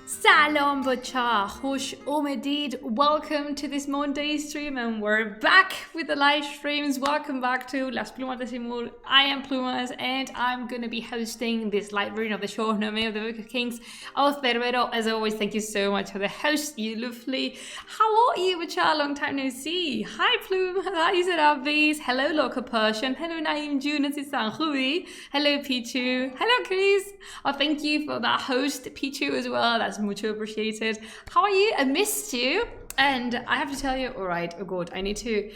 Salam bacha, خوش اومدید. Welcome to this Monday stream, and we're back with the live streams. Welcome back to Las Plumas de Simul. I am Plumas, and I'm going to be hosting this live reading of the Shāh-nāmeh of the Book of Kings of Berbero. As always, thank you so much for the host, you lovely. How are you, bacha? Long time no see. Hi, Plume. Hi, Zarabis. Hello, local Persian. Hello, Naim June. Hello, Pichu. Hello, Chris. Oh, thank you for that host, Pichu, as well. That's much appreciated. How are you? I missed you, and I have to tell you, all right, oh god, I need to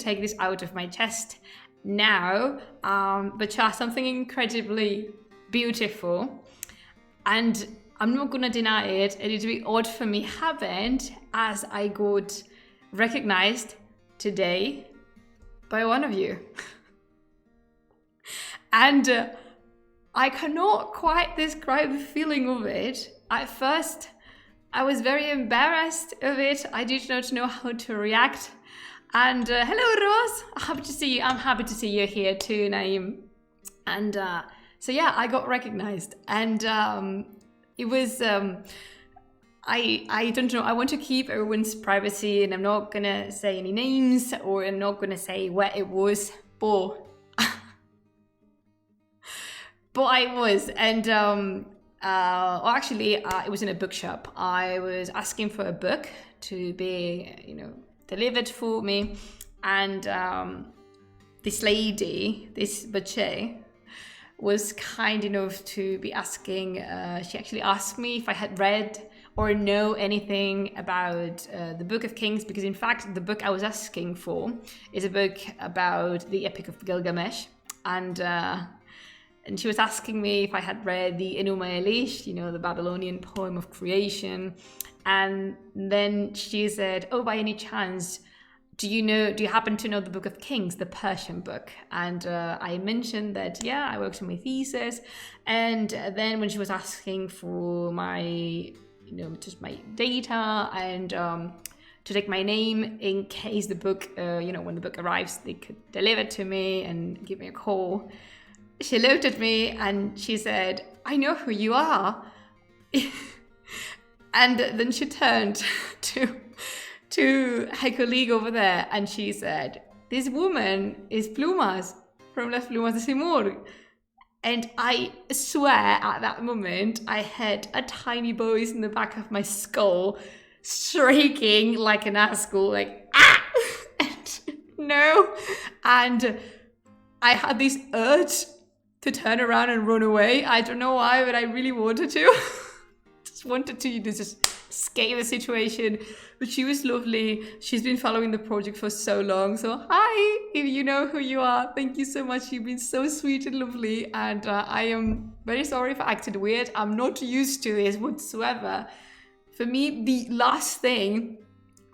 take this out of my chest now. But something incredibly beautiful, and I'm not gonna deny it. It is really odd for me happened as I got recognized today by one of you, and I cannot quite describe the feeling of it. At first, I was very embarrassed of it. I did not know how to react. And hello, Rose. Happy to see you. I'm happy to see you here too, Naim. And so yeah, I got recognized, and it was. I don't know. I want to keep everyone's privacy, and I'm not gonna say any names, or I'm not gonna say where it was, but I was, and it was in a bookshop. I was asking for a book to be, delivered for me, and this lady, this butcher, was kind enough to be asking. She actually asked me if I had read or know anything about the Book of Kings, because in fact the book I was asking for is a book about the Epic of Gilgamesh, and she was asking me if I had read the Enuma Elish, the Babylonian poem of creation. And then she said, oh, by any chance, do you happen to know the Book of Kings, the Persian book? And I mentioned that, yeah, I worked on my thesis. And then when she was asking for my, just my data and to take my name in case the book, when the book arrives, they could deliver it to me and give me a call, she looked at me and she said, I know who you are. And then she turned to her colleague over there and she said, this woman is Plumas from Las Plumas de Simul. And I swear at that moment, I had a tiny voice in the back of my skull shrieking like an asshole, like, ah! And, no. And I had this urge to turn around and run away. I don't know why, but I really wanted to. Just wanted to just escape the situation. But she was lovely. She's been following the project for so long. So hi, if you know who you are, thank you so much. You've been so sweet and lovely. And I am very sorry if I acted weird. I'm not used to this whatsoever. For me, the last thing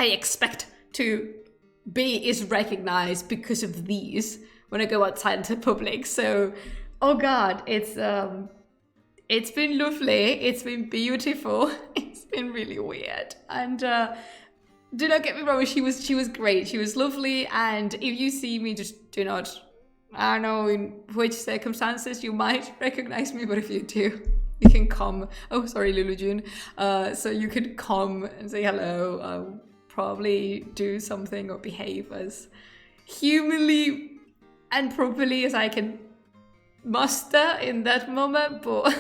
I expect to be is recognized because of these when I go outside into public. So oh God, it's been lovely. It's been beautiful. It's been really weird. And do not get me wrong, she was great. She was lovely. And if you see me, just do not, I don't know in which circumstances you might recognize me, but if you do, you can come. Oh, sorry, Lulu June. So you can come and say hello. I'll probably do something or behave as humanly and properly as I can muster in that moment, but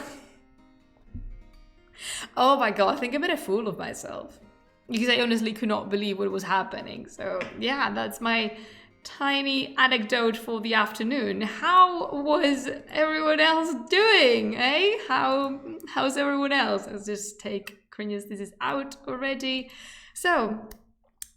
oh my god, I think I made a fool of myself because I honestly could not believe what was happening. So yeah, that's my tiny anecdote for the afternoon. How was everyone else doing, eh? How's everyone else? Let's just take Cringes, this is out already. So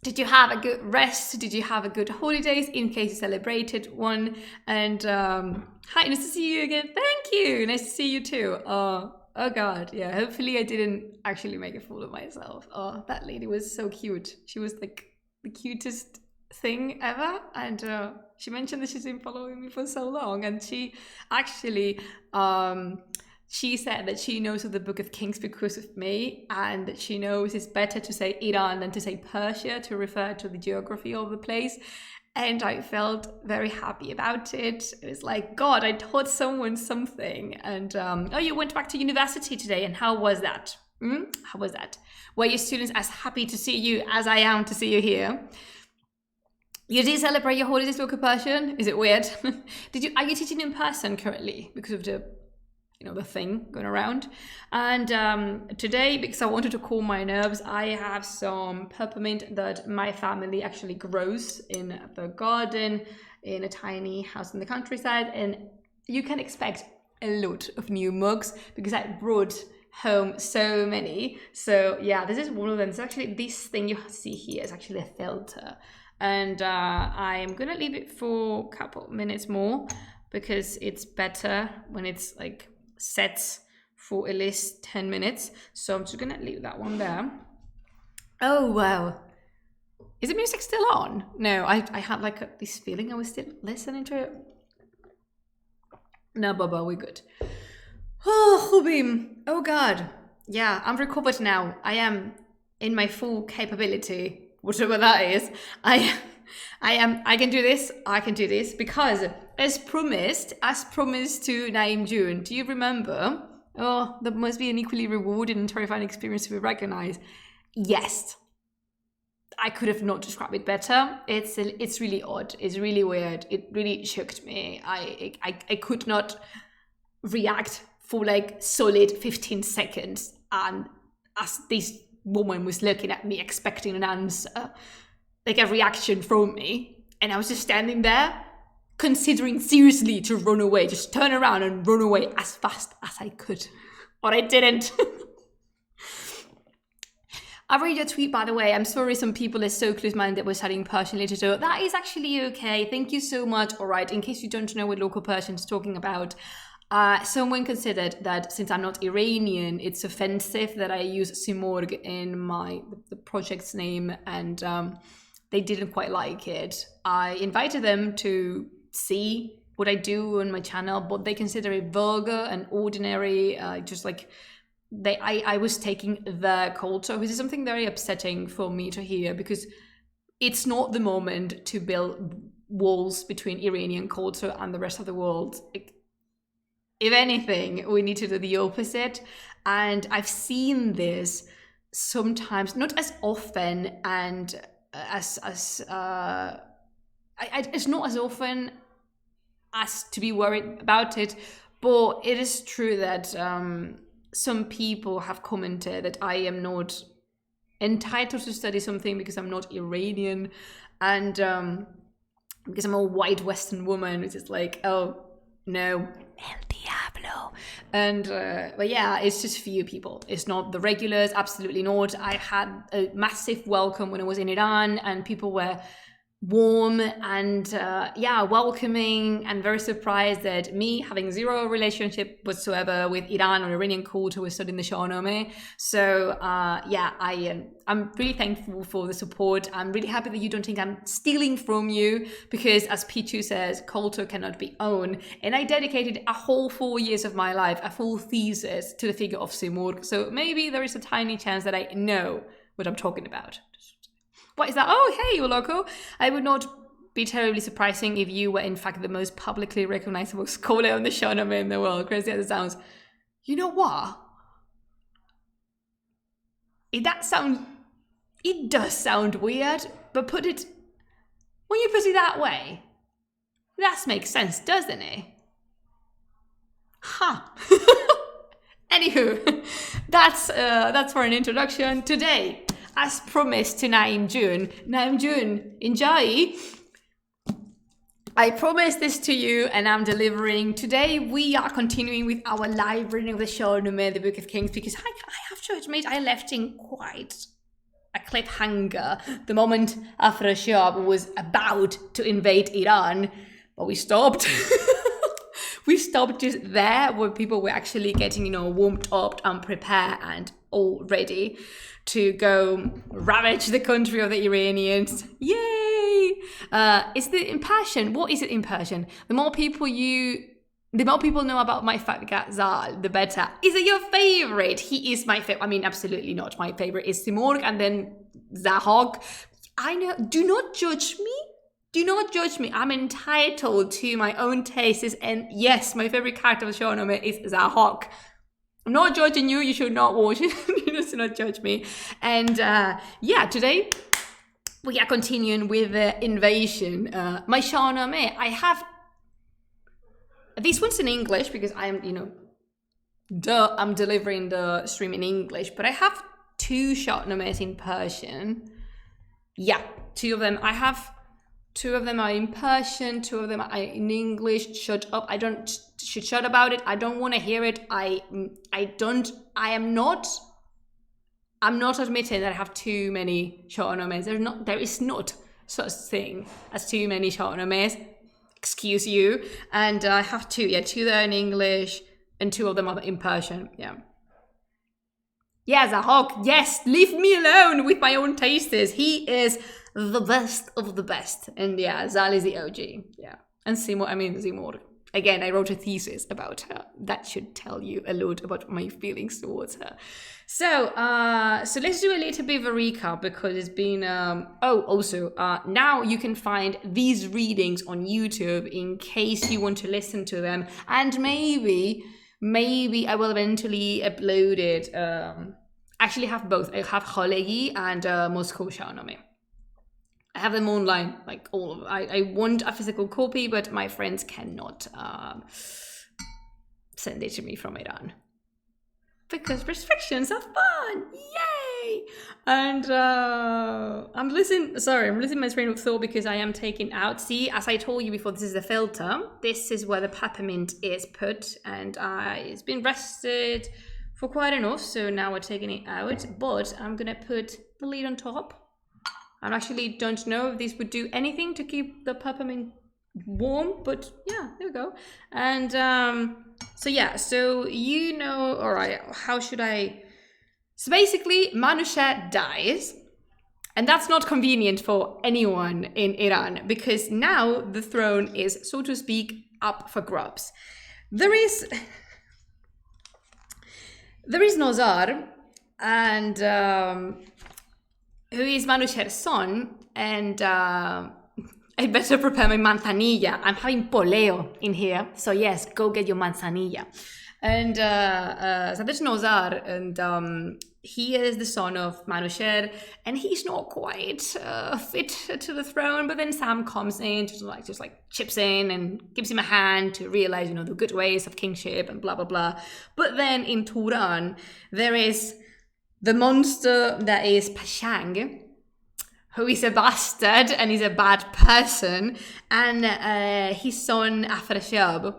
did you have a good rest? Did you have a good holidays in case you celebrated one? And hi, nice to see you again. Thank you. Nice to see you too. Oh God. Yeah, hopefully I didn't actually make a fool of myself. Oh, that lady was so cute. She was like the cutest thing ever. And she mentioned that she's been following me for so long. And she actually she said that she knows of the Book of Kings because of me, and that she knows it's better to say Iran than to say Persia to refer to the geography of the place. And I felt very happy about it. It was like, God, I taught someone something. And oh, you went back to university today, and how was that? How was that? Were your students as happy to see you as I am to see you here? You did celebrate your holidays, local Persian? Is it weird? Are you teaching in person currently because of the thing going around? And today, because I wanted to calm my nerves, I have some peppermint that my family actually grows in the garden in a tiny house in the countryside, and you can expect a lot of new mugs because I brought home so many. So yeah, this is one of them. It's actually, this thing you see here is actually a filter, and I'm gonna leave it for a couple minutes more because it's better when it's like set for at least 10 minutes. So I'm just gonna leave that one there. Oh wow, is the music still on? No, I had like this feeling I was still listening to it. No, Baba, we're good. Oh, Hubim. Oh God. Yeah, I'm recovered now. I am in my full capability, whatever that is. I can do this. I can do this because as promised to Naim June, do you remember? Oh, that must be an equally rewarding and terrifying experience to be recognized. Yes. I could have not described it better. It's really odd. It's really weird. It really shocked me. I could not react for like solid 15 seconds, and as this woman was looking at me expecting an answer, like a reaction from me, and I was just standing there considering seriously to run away, just turn around and run away as fast as I could, but I didn't. I read your tweet, by the way. I'm sorry some people are so close-minded that we're studying Persian literature. That is actually okay. Thank you so much. All right, in case you don't know what local Persian is talking about, someone considered that since I'm not Iranian, it's offensive that I use Simorg in the project's name, and they didn't quite like it. I invited them to see what I do on my channel, but they consider it vulgar and ordinary, just like... I was taking their culture, which is something very upsetting for me to hear, because it's not the moment to build walls between Iranian culture and the rest of the world. If anything, we need to do the opposite. And I've seen this sometimes, not as often, and it's not as often as to be worried about it, but it is true that some people have commented that I am not entitled to study something because I'm not Iranian, and because I'm a white Western woman, which is like, oh no, El Diablo. And but yeah, it's just few people. It's not the regulars, absolutely not. I had a massive welcome when I was in Iran, and people were warm and welcoming, and very surprised that me, having zero relationship whatsoever with Iran or Iranian culture, was studying the Shāh-nāmeh. So I'm really thankful for the support. I'm really happy that you don't think I'm stealing from you, because as Pichu says, culture cannot be owned, and I dedicated a whole 4 years of my life, a full thesis, to the figure of Simurg. So maybe there is a tiny chance that I know what I'm talking about. What is that? Oh, hey, you're local. I would not be terribly surprising if you were in fact the most publicly recognizable scholar on the Shāh-nāmeh in the world. Crazy as it sounds. You know what? It does sound weird, but when you put it that way, that makes sense, doesn't it? Huh. Anywho, that's for an introduction. Today, as promised to Naim June, enjoy. I promised this to you, and I'm delivering. Today we are continuing with our live reading of the Shāh-nāmeh, the Book of Kings, because I have to admit I left in quite a cliffhanger the moment Afra Shah was about to invade Iran, but we stopped. We stopped just there where people were actually getting, warmed up and prepared and all ready to go ravage the country of the Iranians. Yay! Is it in Persian? What is it in Persian? The more people know about my fat Zal, the better. Is it your favorite? He is my favorite. I mean, absolutely not. My favorite is Simorg, and then Zahog. I know. Do not judge me. Do not judge me. I'm entitled to my own tastes, and yes, my favorite character of Shāh-nāmeh is Zahog. I'm not judging you. You should not watch it. You just not judge me. And yeah, today we are continuing with the invasion. My Shāh-nāmeh. I have this one's in English because I'm, I'm delivering the stream in English, but I have 2 Shāh-nāmehs in Persian. Yeah, 2 of them. I have 2 of them are in Persian, 2 of them are in English. Shut up. I don't should shut about it. I don't want to hear it. I'm not admitting that I have too many Shāh-nāmehs. There is not such thing as too many Shāh-nāmehs. Excuse you. And I have 2. Yeah, 2 that are in English and 2 of them are in Persian. Yeah. Yeah, Zahok. Yes, leave me alone with my own tasters. He is the best of the best. And yeah, Zal is the OG. Yeah. And Zimor. Again, I wrote a thesis about her. That should tell you a lot about my feelings towards her. So let's do a little bit of a recap because it's been, now you can find these readings on YouTube in case you want to listen to them. And maybe I will eventually upload it. Actually have both. I have Khalegi and Moscow Shāh-nāmeh. I have them online, like all of them. I want a physical copy, but my friends cannot send it to me from Iran. Because restrictions are fun! Yay! And I'm losing my train of thought because I am taking out. See, as I told you before, this is the filter. This is where the peppermint is put, and it's been rested for quite enough, so now we're taking it out. But I'm gonna put the lid on top. I actually don't know if this would do anything to keep the peppermint warm, but yeah, there we go. And all right, how should I? So basically, Manouchehr dies, and that's not convenient for anyone in Iran because now the throne is, so to speak, up for grabs. There is Nozar, and who is Manouchehr's son, and I better prepare my manzanilla. I'm having poleo in here, so yes, go get your manzanilla. And so there's Nozar, and he is the son of Manouchehr, and he's not quite fit to the throne. But then Sam comes in, just chips in and gives him a hand to realize, the good ways of kingship and blah blah blah. But then in Turan, there is the monster that is Pashang, who is a bastard and is a bad person, and his son Afrashab,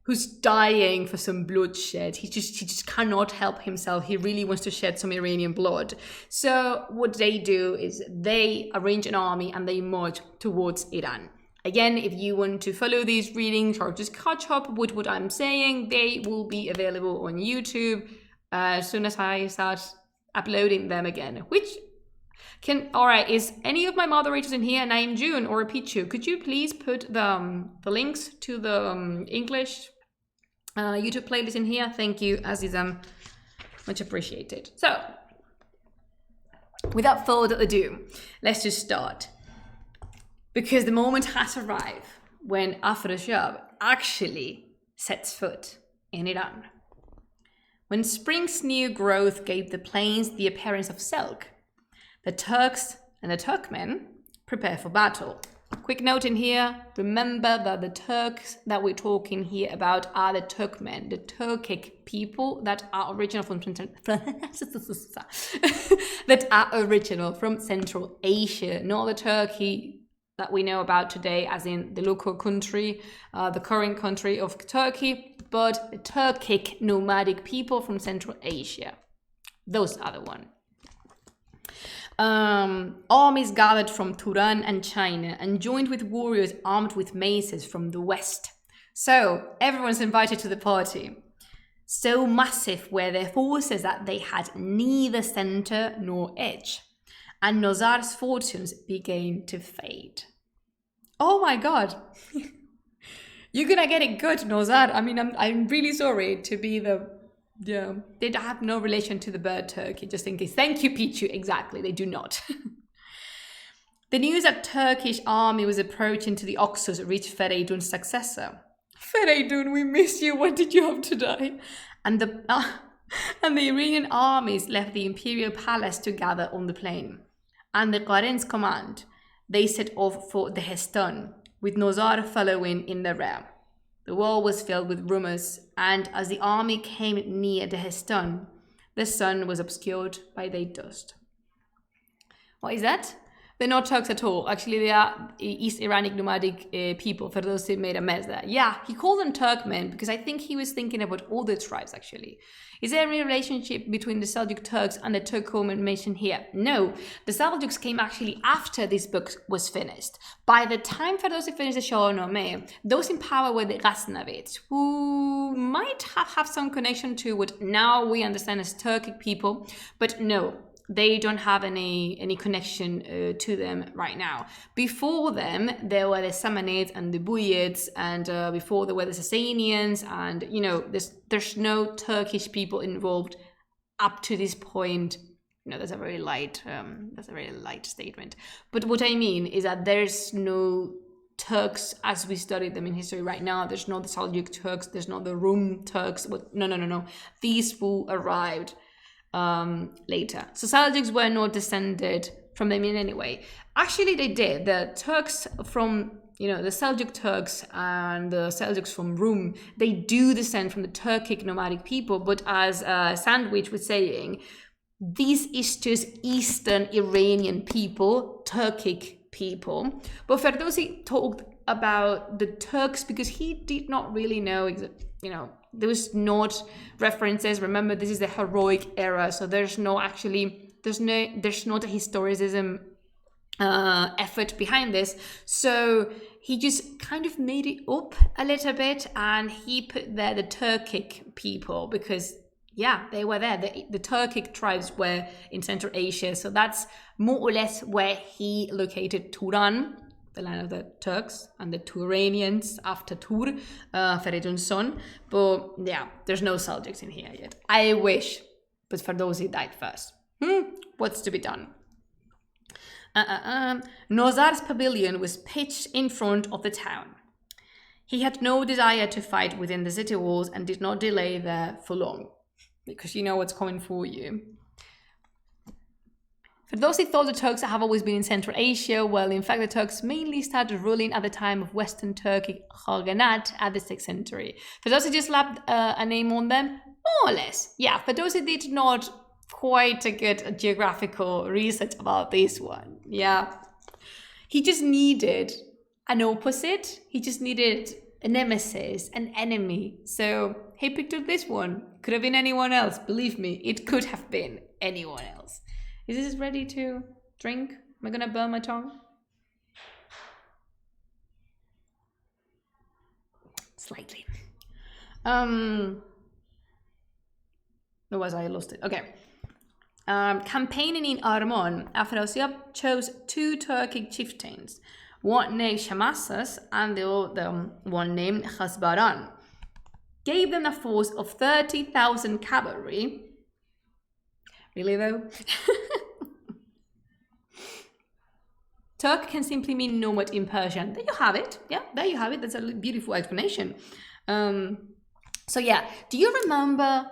who's dying for some bloodshed. He just cannot help himself. He really wants to shed some Iranian blood. So what they do is they arrange an army and they march towards Iran. Again, if you want to follow these readings or just catch up with what I'm saying, they will be available on YouTube as soon as I start uploading them again. Alright, is any of my moderators in here named June or Pichu? Could you please put the links to the English YouTube playlist in here? Thank you, Azizam. Much appreciated. So, without further ado, let's just start. Because the moment has arrived when Afrashab actually sets foot in Iran. When spring's new growth gave the plains the appearance of silk, the Turks and the Turkmen prepare for battle. Quick note in here, remember that the Turks that we're talking here about are the Turkmen, the Turkic people that are original from Central Asia, not the Turkey that we know about today as in the local country, the current country of Turkey, but the Turkic nomadic people from Central Asia. Those are the ones. Armies gathered from Turan and China and joined with warriors armed with maces from the west. So everyone's invited to the party. So massive were their forces that they had neither center nor edge, and Nozar's fortunes began to fade. Oh my god. You're gonna get it good, Nozar. I mean, I'm really sorry to be the... Yeah, they have no relation to the bird turkey, just in case. Thank you, Pichu. Exactly, they do not. The news that Turkish army was approaching to the Oxus reached Fereydun's successor. Fereydun, we miss you. What did you have to die? And And the Iranian armies left the imperial palace to gather on the plain. Under Qaren's command, they set off for the Heston, with Nozar following in the rear. The wall was filled with rumors, and as the army came near the Heston, the sun was obscured by their dust. What is that? They're not Turks at all. Actually, they are East Iranic nomadic people. Ferdowsi made a mess there. Yeah, he called them Turkmen because I think he was thinking about all the tribes, actually. Is there any relationship between the Seljuk Turks and the Turkmen mentioned here? No, the Seljuks came actually after this book was finished. By the time Ferdowsi finished the Shāh-nāmeh, those in power were the Ghaznavids, who might have some connection to what now we understand as Turkic people, but no. They don't have any connection to them right now. Before them, there were the Samanids and the Buyids, and before there were the Sasanians, and there's no Turkish people involved up to this point. That's a very light statement. But what I mean is that there's no Turks as we study them in history right now. There's not the Seljuk Turks. There's not the Rum Turks. No. These people arrived later. So Seljuks were not descended from them in any way. Actually, they did. The Turks from, the Seljuk Turks and the Seljuks from Rum, they do descend from the Turkic nomadic people, but as Sandwich was saying, this is just Eastern Iranian people, Turkic people. But Ferdowsi talked about the Turks because he did not really know, there was not references. Remember, this is the heroic era, so there's not a historicism effort behind this. So he just kind of made it up a little bit, and he put there the Turkic people because, they were there. The Turkic tribes were in Central Asia, so that's more or less where he located Turan, the land of the Turks, and the Turanians after Tur, Feridun's son. But there's no Seljuks in here yet. I wish, but Ferdowsi died first. What's to be done? Nozar's pavilion was pitched in front of the town. He had no desire to fight within the city walls and did not delay there for long, because you know what's coming for you. Ferdowsi thought the Turks have always been in Central Asia. Well, in fact, the Turks mainly started ruling at the time of Western Turkic Khaganate at the 6th century. Ferdowsi just slapped a name on them, more or less. Yeah, Ferdowsi did not quite a good geographical research about this one. Yeah, he just needed an opposite. He just needed a nemesis, an enemy. So he picked up this one. Could have been anyone else. Believe me, it could have been anyone else. Is this ready to drink? Am I gonna burn my tongue? Slightly. Where was I? Lost it. Okay. Campaigning in Armon, Afrasiab chose 2 Turkic chieftains, one named Shamassas and the other one named Khasbaran. Gave them a force of 30,000 cavalry. Really though? Turk can simply mean nomad in Persian. There you have it. Yeah, there you have it. That's a beautiful explanation. So do you remember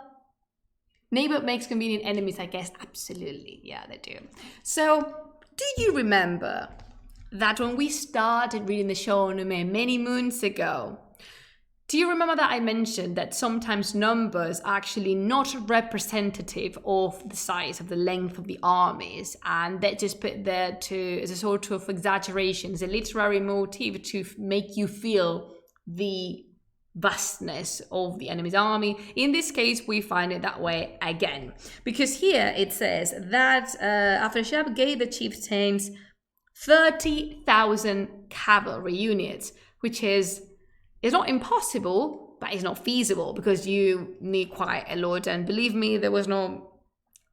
neighbor makes convenient enemies, I guess? Absolutely. Yeah, they do. So do you remember that when we started reading the Shāh-nāmeh many moons ago, do you remember that I mentioned that sometimes numbers are actually not representative of the size, of the length of the armies, and they're just put there as a sort of exaggeration, as a literary motif to make you feel the vastness of the enemy's army? In this case, we find it that way again, because here it says that Afrasiab gave the chieftains 30,000 cavalry units, which is not impossible, but it's not feasible because you need quite a lot. And believe me, there's no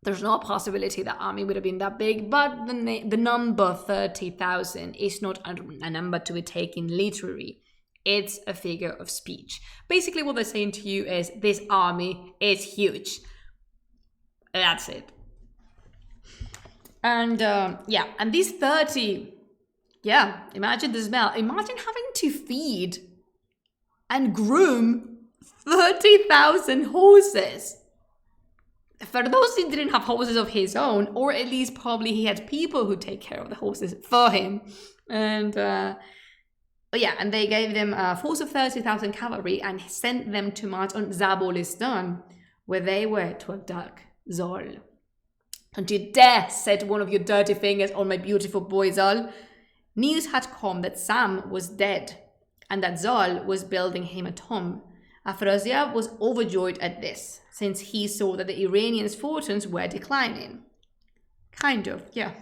possibility that army would have been that big. But the number 30,000 is not a number to be taken literally. It's a figure of speech. Basically, what they're saying to you is this army is huge. That's it. And and these 30, imagine the smell. Imagine having to feed and groom 30,000 horses. Ferdowsi didn't have horses of his own, or at least probably he had people who take care of the horses for him. And and they gave them a force of 30,000 cavalry and sent them to march on Zabolistan, where they were to attack Zol. "Don't you dare set one of your dirty fingers on my beautiful boy Zol." News had come that Sam was dead and that Zol was building him a tomb. Afrasiab was overjoyed at this, since he saw that the Iranians' fortunes were declining. Kind of, yeah.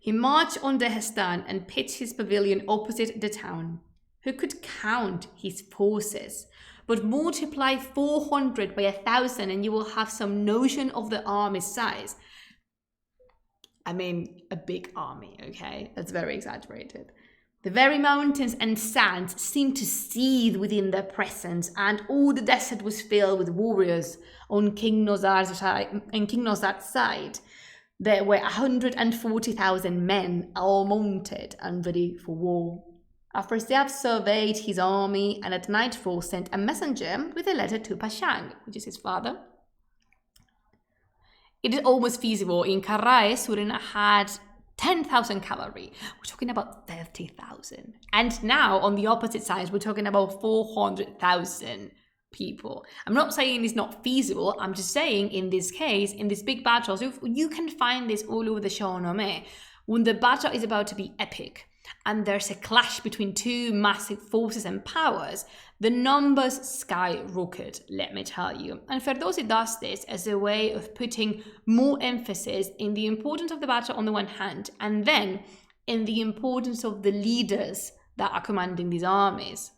He marched on Dehestan and pitched his pavilion opposite the town. Who could count his forces? But multiply 400 by 1,000 and you will have some notion of the army's size. I mean, a big army, okay? That's very exaggerated. The very mountains and sands seemed to seethe within their presence, and all the desert was filled with warriors on King Nosar's side. There were 140,000 men, all mounted and ready for war. Afrasiab surveyed his army and at nightfall sent a messenger with a letter to Pashang, which is his father. It is almost feasible. In Karai, Surina had 10,000 cavalry. We're talking about 30,000. And now, on the opposite side, we're talking about 400,000 people. I'm not saying it's not feasible. I'm just saying, in this case, in these big battles, you can find this all over the Shāh-nāmeh. When the battle is about to be epic, and there's a clash between two massive forces and powers, the numbers skyrocket, let me tell you. And Ferdowsi does this as a way of putting more emphasis in the importance of the battle on the one hand, and then in the importance of the leaders that are commanding these armies.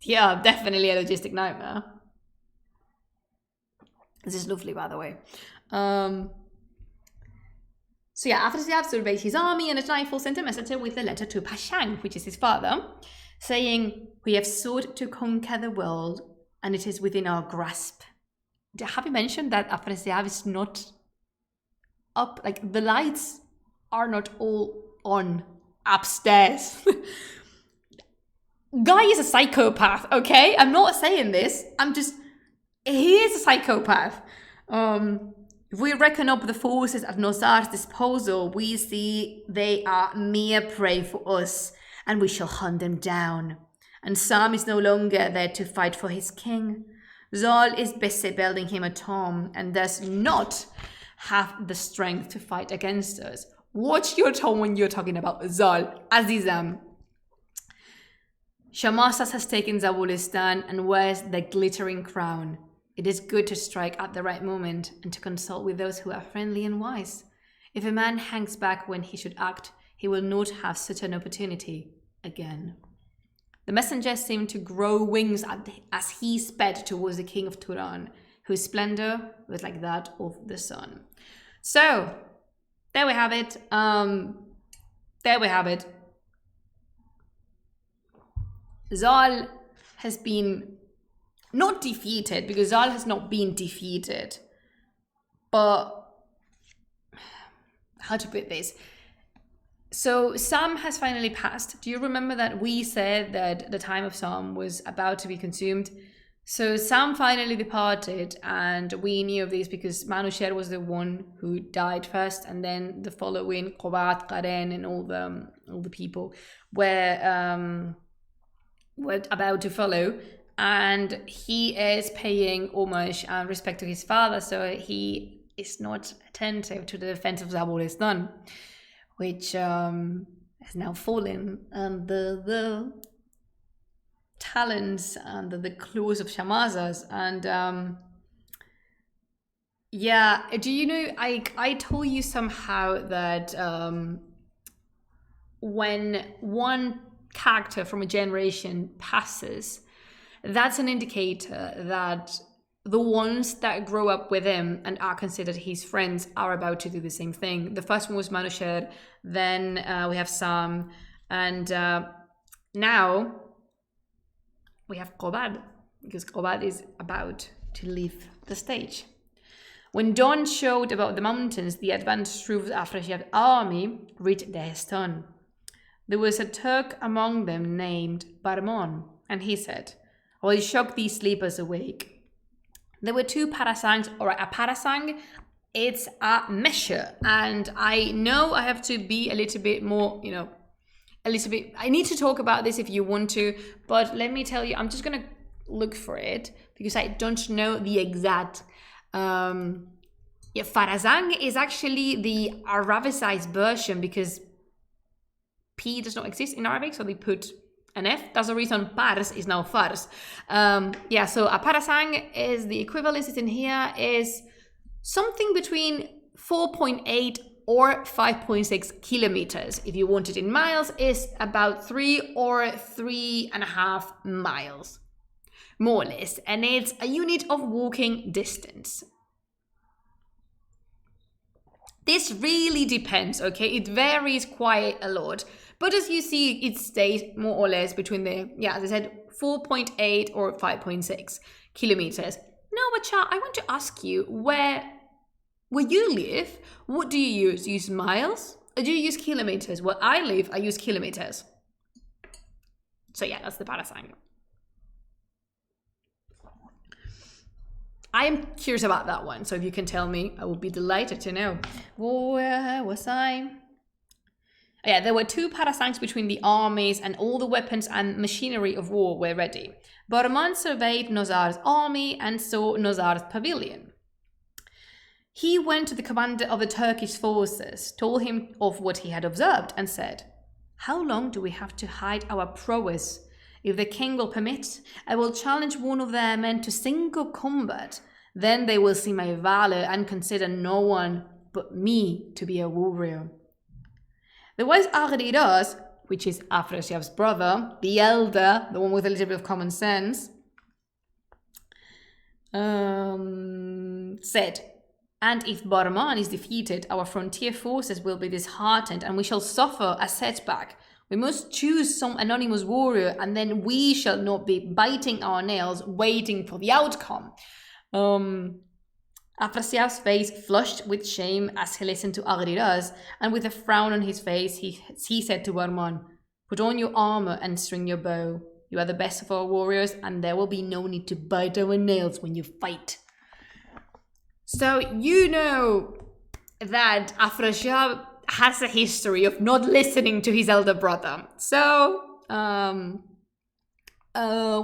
Yeah, definitely a logistic nightmare. This is lovely, by the way. So yeah, Afrasiab surveyed his army and at nightfall sent a messenger with a letter to Pashang, which is his father, saying, "We have sought to conquer the world and it is within our grasp." Have you mentioned that Afrasiab is not up, like the lights are not all on upstairs. Guy is a psychopath, okay? I'm not saying this. He is a psychopath. If we reckon up the forces at Nosar's disposal, we see they are mere prey for us, and we shall hunt them down. And Sam is no longer there to fight for his king. Zol is busy building him a tomb, and does not have the strength to fight against us. Watch your tone when you're talking about Zol, Azizam. Shamasas has taken Zabulistan and wears the glittering crown. It is good to strike at the right moment and to consult with those who are friendly and wise. If a man hangs back when he should act, he will not have such an opportunity again. The messenger seemed to grow wings as he sped towards the king of Turan, whose splendor was like that of the sun. So, there we have it. Zol has been not defeated, because Zol has not been defeated, but how to put this? So Sam has finally passed. Do you remember that we said that the time of Sam was about to be consumed? So Sam finally departed, and we knew of this because Manusher was the one who died first, and then the following Qobat, Karen, and all the people were about to follow. And he is paying homage and respect to his father, so he is not attentive to the defense of Zabulistan, which has now fallen under the talons, under the claws of Shamazas. And yeah, do you know, I told you somehow that when one character from a generation passes, that's an indicator that the ones that grow up with him and are considered his friends are about to do the same thing. The first one was Manusher, then we have Sam, and now we have Qobad, because Qobad is about to leave the stage. When dawn showed about the mountains, the advanced troops of Afrasiab's army reached Dehestan. There was a Turk among them named Barmon, and he said, "I will shock these sleepers awake." There were two parasangs, or a parasang. It's a measure, and I know I have to be a little bit more, I need to talk about this if you want to, but let me tell you, I'm just gonna look for it because I don't know the exact. Farasang is actually the Arabicized version because P does not exist in Arabic, so they put an F. That's the reason pars is now fars. So a parasang is the equivalence in here is something between 4.8 or 5.6 kilometers. If you want it in miles, is about 3 or 3.5 miles, more or less. And it's a unit of walking distance. This really depends, okay? It varies quite a lot. But as you see, it stays more or less between as I said, 4.8 or 5.6 kilometers. Now, but Shah, I want to ask you, where you live, what do you use? Do you use miles or do you use kilometers? Where I live, I use kilometers. So yeah, that's the parasang. I am curious about that one, so if you can tell me, I will be delighted to know. Where was I? Yeah, there were two parasangs between the armies, and all the weapons and machinery of war were ready. Bahman surveyed Nozar's army and saw Nozar's pavilion. He went to the commander of the Turkish forces, told him of what he had observed, and said, "How long do we have to hide our prowess? If the king will permit, I will challenge one of their men to single combat. Then they will see my valor and consider no one but me to be a warrior." The wise Agridas, which is Afrasiab's brother, the elder, the one with a little bit of common sense, said, "And if Bahman is defeated, our frontier forces will be disheartened and we shall suffer a setback. We must choose some anonymous warrior, and then we shall not be biting our nails waiting for the outcome." Afrasiab's face flushed with shame as he listened to Agridas, and with a frown on his face, he said to Bahman, "Put on your armor and string your bow. You are the best of our warriors, and there will be no need to bite our nails when you fight." So you know that Afrasiab has a history of not listening to his elder brother. So,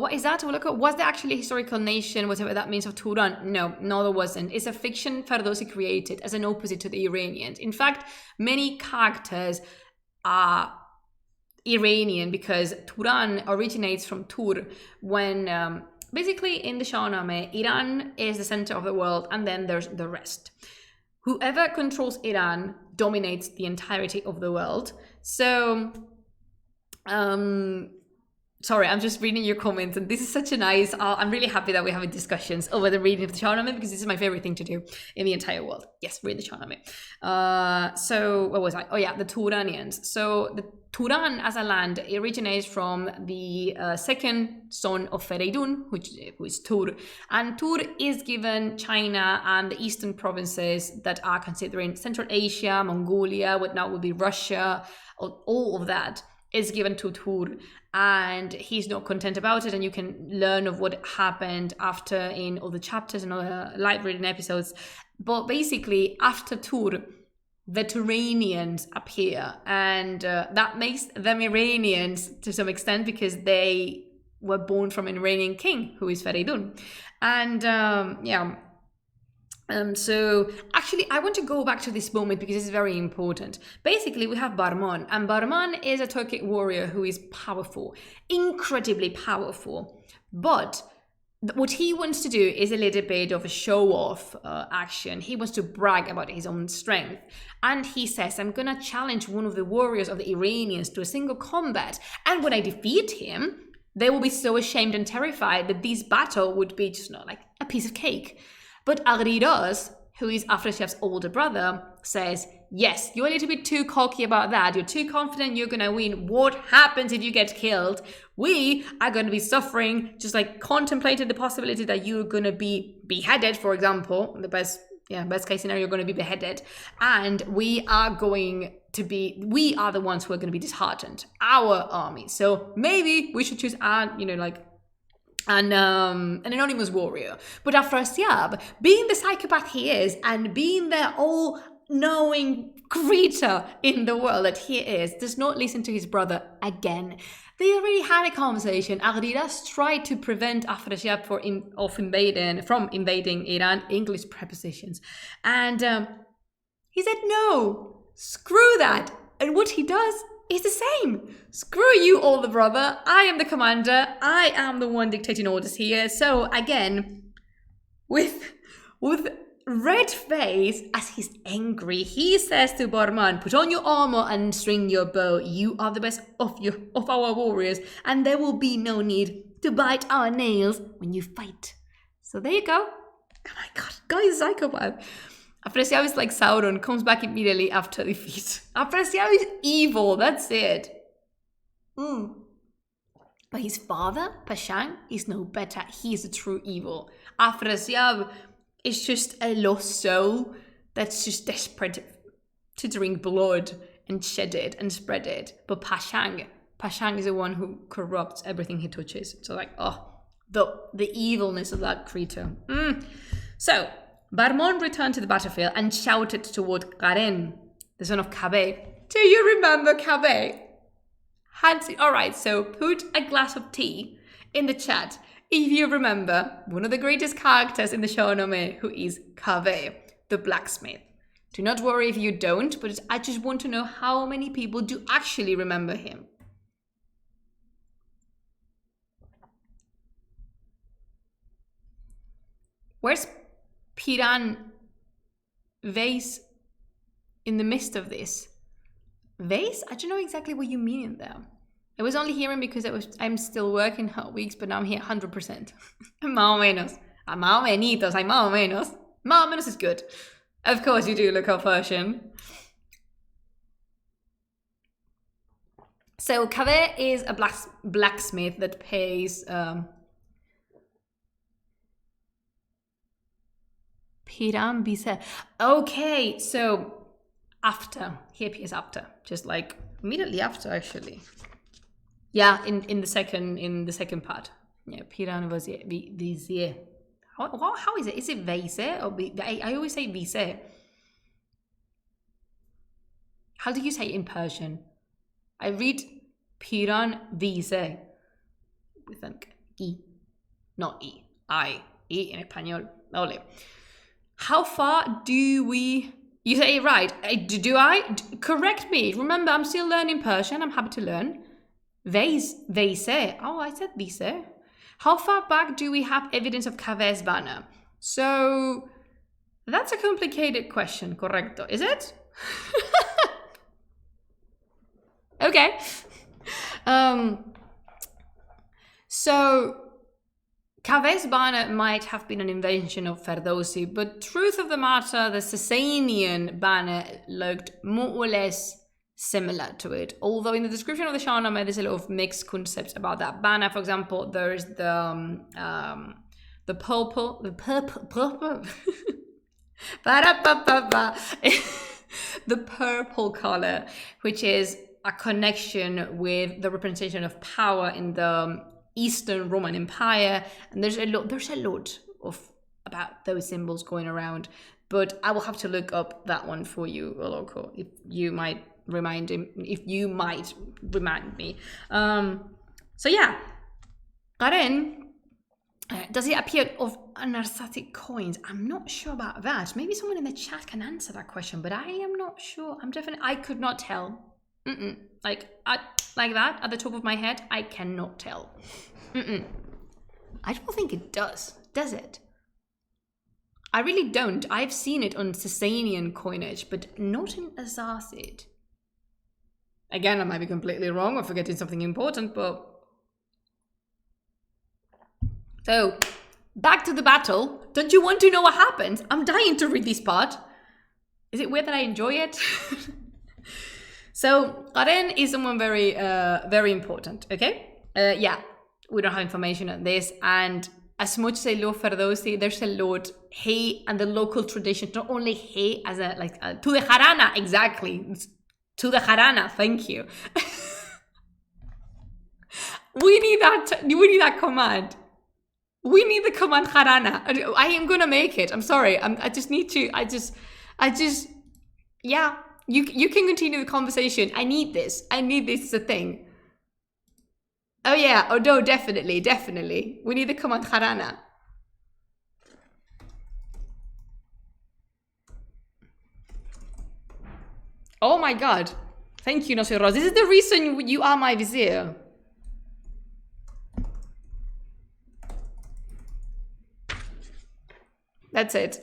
what is that? Was there actually a historical nation, whatever that means, of Turan? No, there wasn't. It's a fiction Ferdowsi created as an opposite to the Iranians. In fact, many characters are Iranian because Turan originates from Tur when, basically in the Shāh-nāmeh, Iran is the center of the world and then there's the rest. Whoever controls Iran dominates the entirety of the world. So, sorry, I'm just reading your comments, and this is such a nice. I'm really happy that we're having discussions over the reading of the Shāh-nāmeh because this is my favorite thing to do in the entire world. Yes, read the Shāh-nāmeh. So, where was I? Oh yeah, the Turanians. So the Turan as a land originates from the second son of Fereydun, who is Tur, and Tur is given China and the eastern provinces that are considering Central Asia, Mongolia, what now would be Russia. All of that is given to Tur, and he's not content about it, and you can learn of what happened after in all the chapters and all the live reading episodes. But basically, after Tur, the Turanians appear, and that makes them Iranians to some extent because they were born from an Iranian king who is Fereydun. And so actually I want to go back to this moment because it's very important. Basically, we have Bahman, and Bahman is a Turkic warrior who is powerful, incredibly powerful, but what he wants to do is a little bit of a show-off action. He wants to brag about his own strength. And he says, "I'm going to challenge one of the warriors of the Iranians to a single combat. And when I defeat him, they will be so ashamed and terrified that this battle would be just not like a piece of cake." But Agridas, who is Afrasiab's older brother, says, "Yes, you're a little bit too cocky about that. You're too confident you're going to win. What happens if you get killed? We are going to be suffering, just like contemplating the possibility that you're going to be beheaded, for example. The best case scenario, you're going to be beheaded. And we are the ones who are going to be disheartened, our army. So maybe we should choose and an anonymous warrior. But Afrasiab, being the psychopath he is, and being the all-knowing creature in the world that he is, does not listen to his brother again. They already had a conversation. Agridas tried to prevent Afrasiab from invading Iran, English prepositions. And he said, no, screw that. And what he does is the same. Screw you, older brother. I am the commander. I am the one dictating orders here. So again, with red face, as he's angry, he says to Barman, put on your armor and string your bow. You are the best of our warriors, and there will be no need to bite our nails when you fight. So there you go. Oh my god, guy's a psychopath. Afrasiab is like Sauron, comes back immediately after defeat. Afrasiab is evil, that's it. But his father, Pashang, is no better. He is a true evil. Afrasiab is just a lost soul that's just desperate to drink blood and shed it and spread it. But Pashang is the one who corrupts everything he touches. So like, the evilness of that creature. So, Barmon returned to the battlefield and shouted toward Karen, the son of Kaveh. Do you remember Kaveh? Alright, so put a glass of tea in the chat if you remember one of the greatest characters in the Shāh-nāmeh, who is Kaveh, the blacksmith. Do not worry if you don't, but I just want to know how many people do actually remember him. Where's Piran Vase in the midst of this? Vase? I don't know exactly what you mean there. I was only hearing because I'm still working hot weeks, but now I'm here 100%. Más o menos. Más o menitos, hay más o menos. Más o menos is good. Of course you do look up Persian. So Kaveh is a blacksmith that pays Piran Bise. Okay, so after. He appears after. Just like immediately after, actually. Yeah, in the second part. Yeah, Piran Vizier. How is it? Is it Vise? Or I always say Vise. How do you say it in Persian? I read Piran Vise with an I, not I. I in español. Ole. How far do we... You say it right. Do I? Correct me. Remember, I'm still learning Persian. I'm happy to learn. Vise. Oh, I said Vise. How far back do we have evidence of Kaveh's banner? So, that's a complicated question, correcto, is it? Okay. So, Kaveh's banner might have been an invention of Ferdowsi, but truth of the matter, the Sasanian banner looked more or less similar to it. Although in the description of the Shāh-nāmeh, there's a lot of mixed concepts about that banner. For example, there's the purple, the purple color, which is a connection with the representation of power in the Eastern Roman Empire, and there's a lot of about those symbols going around. But I will have to look up that one for you, Oloko, if you might remind me. So yeah, Karen, does it appear of narcotic coins? I'm not sure about that. Maybe someone in the chat can answer that question, but I am not sure. I could not tell. Like that at the top of my head, I cannot tell. I don't think it does it? I really don't. I've seen it on Sasanian coinage, but not in Azazid. Again, I might be completely wrong or forgetting something important, but... So, back to the battle. Don't you want to know what happens? I'm dying to read this part. Is it weird that I enjoy it? So, Karen is someone very, very important, okay? Yeah, we don't have information on this, and as much as I love Ferdowsi, there's a lot he and the local tradition, not only he as a, like, to the Harana, exactly. To the Harana, thank you. We need that command. We need the command jarana. I am gonna make it. I'm sorry. I just need to. Yeah. You can continue the conversation. I need this. I need this as a thing. Oh yeah. Oh no. Definitely. We need the command jarana. Oh my god. Thank you, Nosferatu. This is the reason you are my vizier. That's it.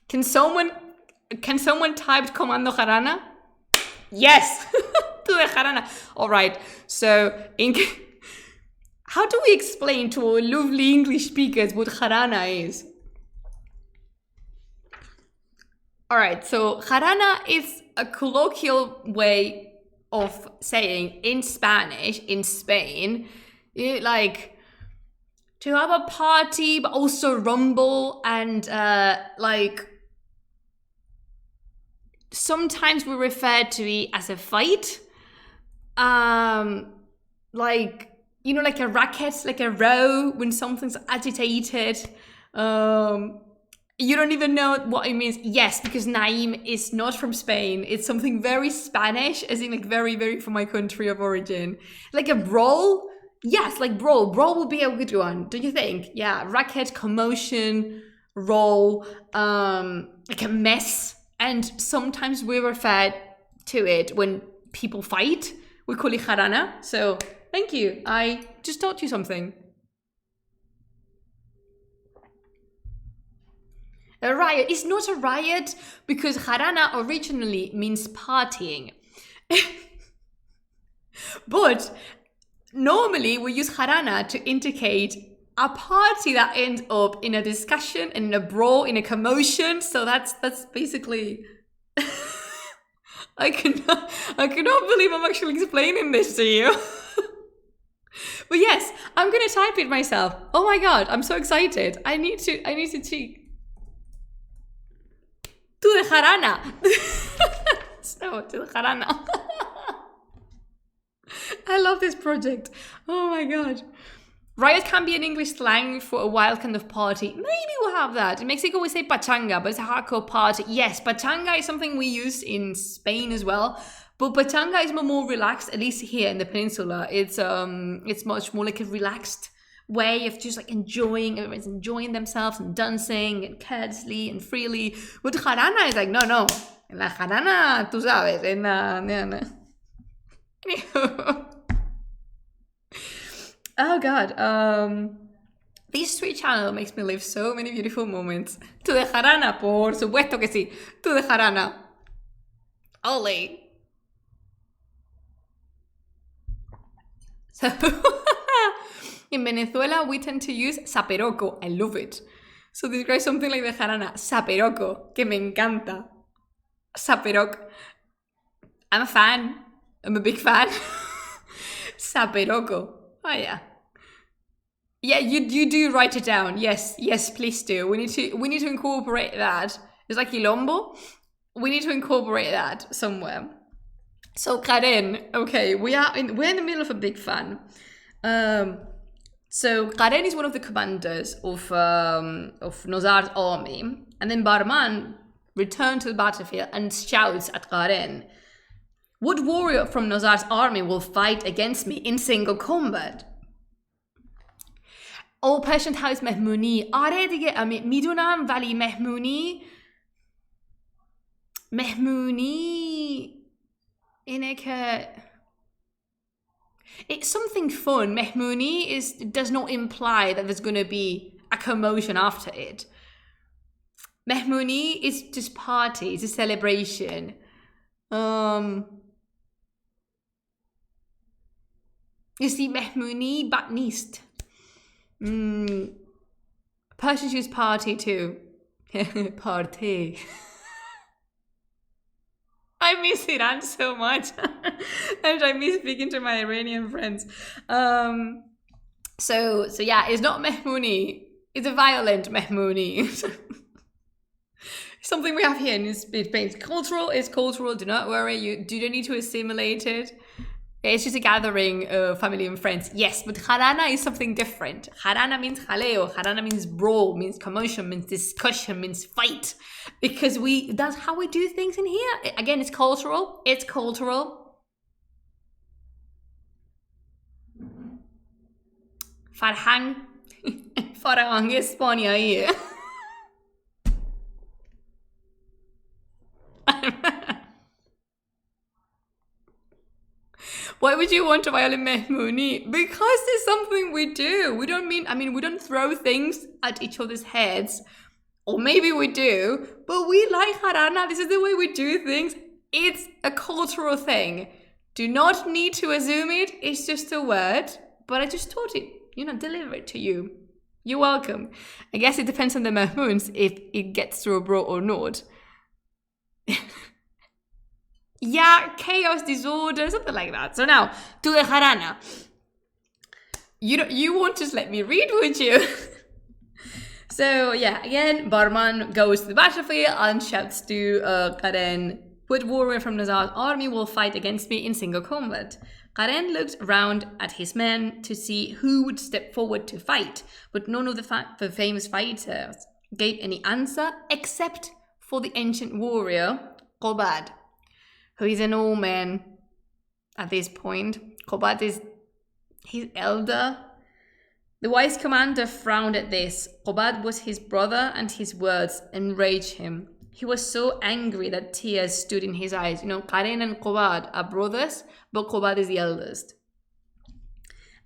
Can someone type Comando Jarana? Yes! To the Jarana. Alright, so how do we explain to our lovely English speakers what Jarana is? Alright, so Jarana is a colloquial way of saying in Spanish, in Spain, like to have a party, but also rumble, and like sometimes we refer to it as a fight, like, you know, like a racket, like a row when something's agitated. You don't even know what it means. Yes, because Naim is not from Spain. It's something very Spanish, as in like very, very from my country of origin. Like a brawl. Yes, like brawl. Brawl would be a good one, don't you think? Yeah, racket, commotion, roll, like a mess. And sometimes we refer to it when people fight. We call it jarana. So thank you. I just taught you something. A riot. It's not a riot because jarana originally means partying. But normally we use jarana to indicate a party that ends up in a discussion, in a brawl, in a commotion. So that's basically I cannot believe I'm actually explaining this to you. But yes, I'm gonna type it myself. Oh my god, I'm so excited. I need to cheat. To the jarana. No, to the jarana. I love this project. Oh my god. Riot can be an English slang for a wild kind of party. Maybe we'll have that. In Mexico we say pachanga, but it's a hardcore party. Yes, pachanga is something we use in Spain as well. But pachanga is more relaxed, at least here in the peninsula. It's much more like a relaxed way of just like enjoying, everyone's enjoying themselves and dancing and carelessly and freely. But jarana is like, no. En la jarana, tú sabes, en la... Oh god, this Twitch channel makes me live so many beautiful moments. To the jarana, por supuesto que sí. To the jarana. Ole. So, in Venezuela, we tend to use saperoco. I love it. So describe something like the jarana. Saperoco, que me encanta. Saperoc. I'm a fan. I'm a big fan. Saperoco. Oh yeah. Yeah, you do write it down. Yes, please do. We need to incorporate that. It's like Quilombo. We need to incorporate that somewhere. So Karen, okay, we're in the middle of a big fun. So Karen is one of the commanders of Nozar's army, and then Barman returns to the battlefield and shouts at Karen, "What warrior from Nozar's army will fight against me in single combat?" Patient House مهمونی. آره دیگه میدونم ولی مهمونی اینه که it's something fun. Mehmooni does not imply that there's going to be a commotion after it. Mehmooni is just party, it's a celebration. You see, Mehmooni bat nist. Persians use party too. Party. I miss Iran so much. And I miss speaking to my Iranian friends. So yeah, it's not Mehmooni. It's a violent Mehmooni. Something we have here in Spain. It's cultural, do not worry. You don't need to assimilate it. It's just a gathering of family and friends. Yes, but jarana is something different. Jarana means jaleo. Jarana means brawl, means commotion, means discussion, means fight. Because that's how we do things in here. Again, it's cultural. It's cultural. Farhang. Farhang España here. Why would you want to violate Mehmooni? Because it's something we do. We don't throw things at each other's heads. Or maybe we do, but we like jarana. This is the way we do things. It's a cultural thing. Do not need to assume it. It's just a word. But I just taught it, deliver it to you. You're welcome. I guess it depends on the Mehmoons if it gets through a bro or not. Yeah, chaos, disorder, something like that. So now, to the jarana. You won't just let me read, would you? So yeah, again, Barman goes to the battlefield and shouts to Karen, "What warrior from Nazar's army will fight against me in single combat?" Karen looked round at his men to see who would step forward to fight, but none of the famous fighters gave any answer except for the ancient warrior, Qobad, who is an old man at this point. Qobad is his elder. The wise commander frowned at this. Qobad was his brother, and his words enraged him. He was so angry that tears stood in his eyes. Karen and Qobad are brothers, but Qobad is the eldest.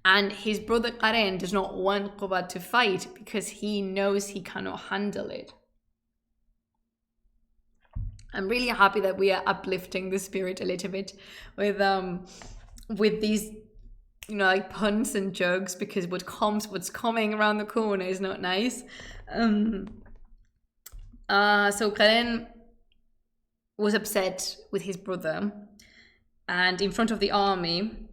And his brother Karen does not want Qobad to fight because he knows he cannot handle it. I'm really happy that we are uplifting the spirit a little bit with these, like puns and jokes, because what's coming around the corner is not nice. So Karen was upset with his brother, and in front of the army,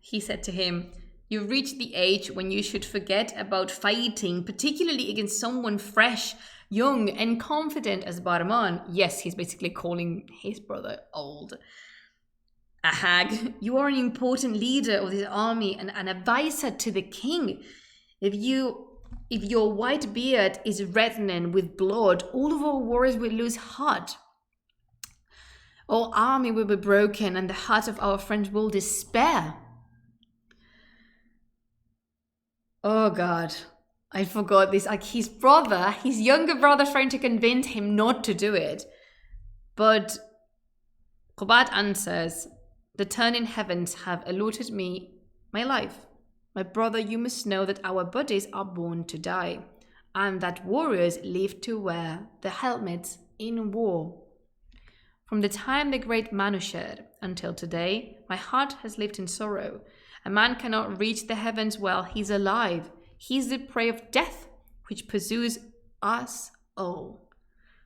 he said to him, "You've reached the age when you should forget about fighting, particularly against someone fresh, young and confident as Barman." Yes, he's basically calling his brother old. "Ahag, you are an important leader of this army and an advisor to the king. If your white beard is reddening with blood, all of our warriors will lose heart. Our army will be broken and the heart of our friends will despair." Oh God, I forgot this. Like his younger brother, trying to convince him not to do it. But Qobad answers, "The turning heavens have allotted me my life. My brother, you must know that our bodies are born to die, and that warriors live to wear the helmets in war. From the time the great Manu shed until today, my heart has lived in sorrow. A man cannot reach the heavens while he's alive. He's the prey of death, which pursues us all.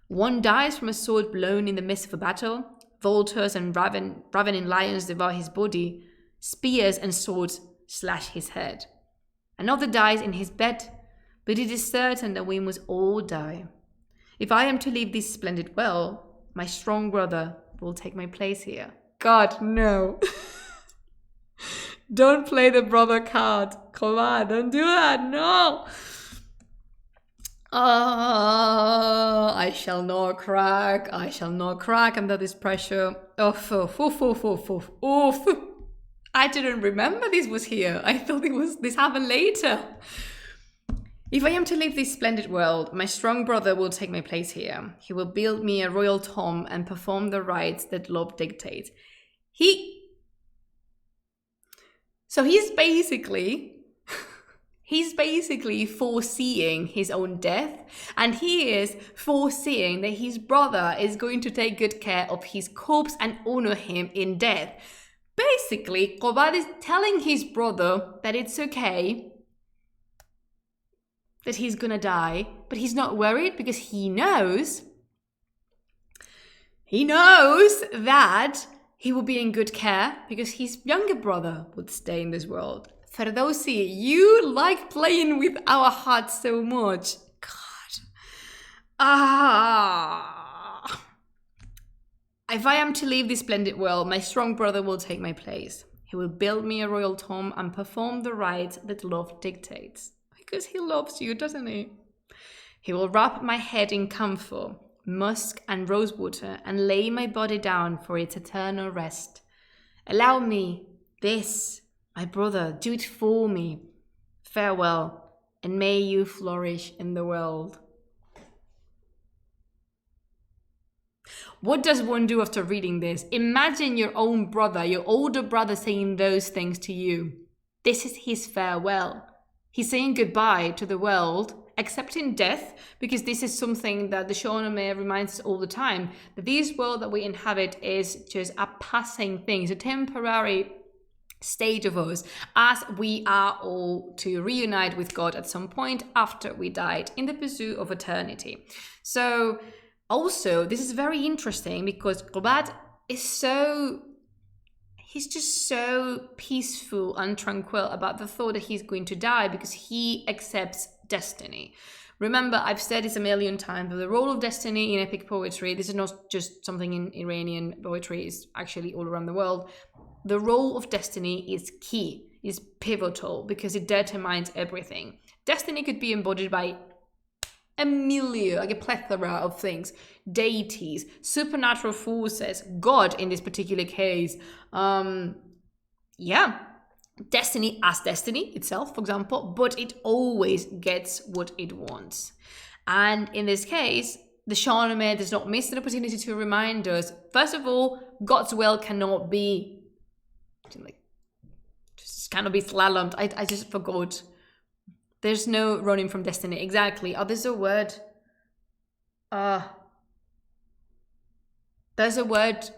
One dies from a sword blown in the midst of a battle. Vultures and ravening lions devour his body. Spears and swords slash his head. Another dies in his bed, but it is certain that we must all die. If I am to leave this splendid world, my strong brother will take my place here." God, no. Don't play the brother card. Come on, don't do that. No. I shall not crack. I shall not crack under this pressure. I didn't remember this was here. I thought this happened later. "If I am to leave this splendid world, my strong brother will take my place here. He will build me a royal tomb and perform the rites that law dictates." So he's basically foreseeing his own death, and he is foreseeing that his brother is going to take good care of his corpse and honor him in death. Basically, Qobad is telling his brother that it's okay, that he's gonna die, but he's not worried because he knows that he will be in good care because his younger brother would stay in this world. Ferdowsi, you like playing with our hearts so much. God. If I am to leave this splendid world, my strong brother will take my place. He will build me a royal tomb and perform the rites that love dictates. Because he loves you, doesn't he? He will wrap my head in camphor, musk and rosewater, and lay my body down for its eternal rest. Allow me this, my brother, do it for me. Farewell, and may you flourish in the world. What does one do after reading this? Imagine your own brother, your older brother, saying those things to you. This is his farewell. He's saying goodbye to the world, accepting death, because this is something that the Shāh-nāmeh reminds us all the time, that this world that we inhabit is just a passing thing, it's a temporary stage of us, as we are all to reunite with God at some point after we died in the pursuit of eternity. So also, this is very interesting because Qubad is he's just so peaceful and tranquil about the thought that he's going to die because he accepts destiny. Remember, I've said this a million times, but the role of destiny in epic poetry, this is not just something in Iranian poetry, it's actually all around the world. The role of destiny is key, is pivotal because it determines everything. Destiny could be embodied by a million, like a plethora of things, deities, supernatural forces, God in this particular case. Destiny as destiny itself, for example, but it always gets what it wants. And in this case, the Shāh-nāmeh does not miss an opportunity to remind us, first of all, God's will cannot be, just cannot be slalomed. I just forgot. There's no running from destiny. Exactly. Oh, there's a word. There's a word.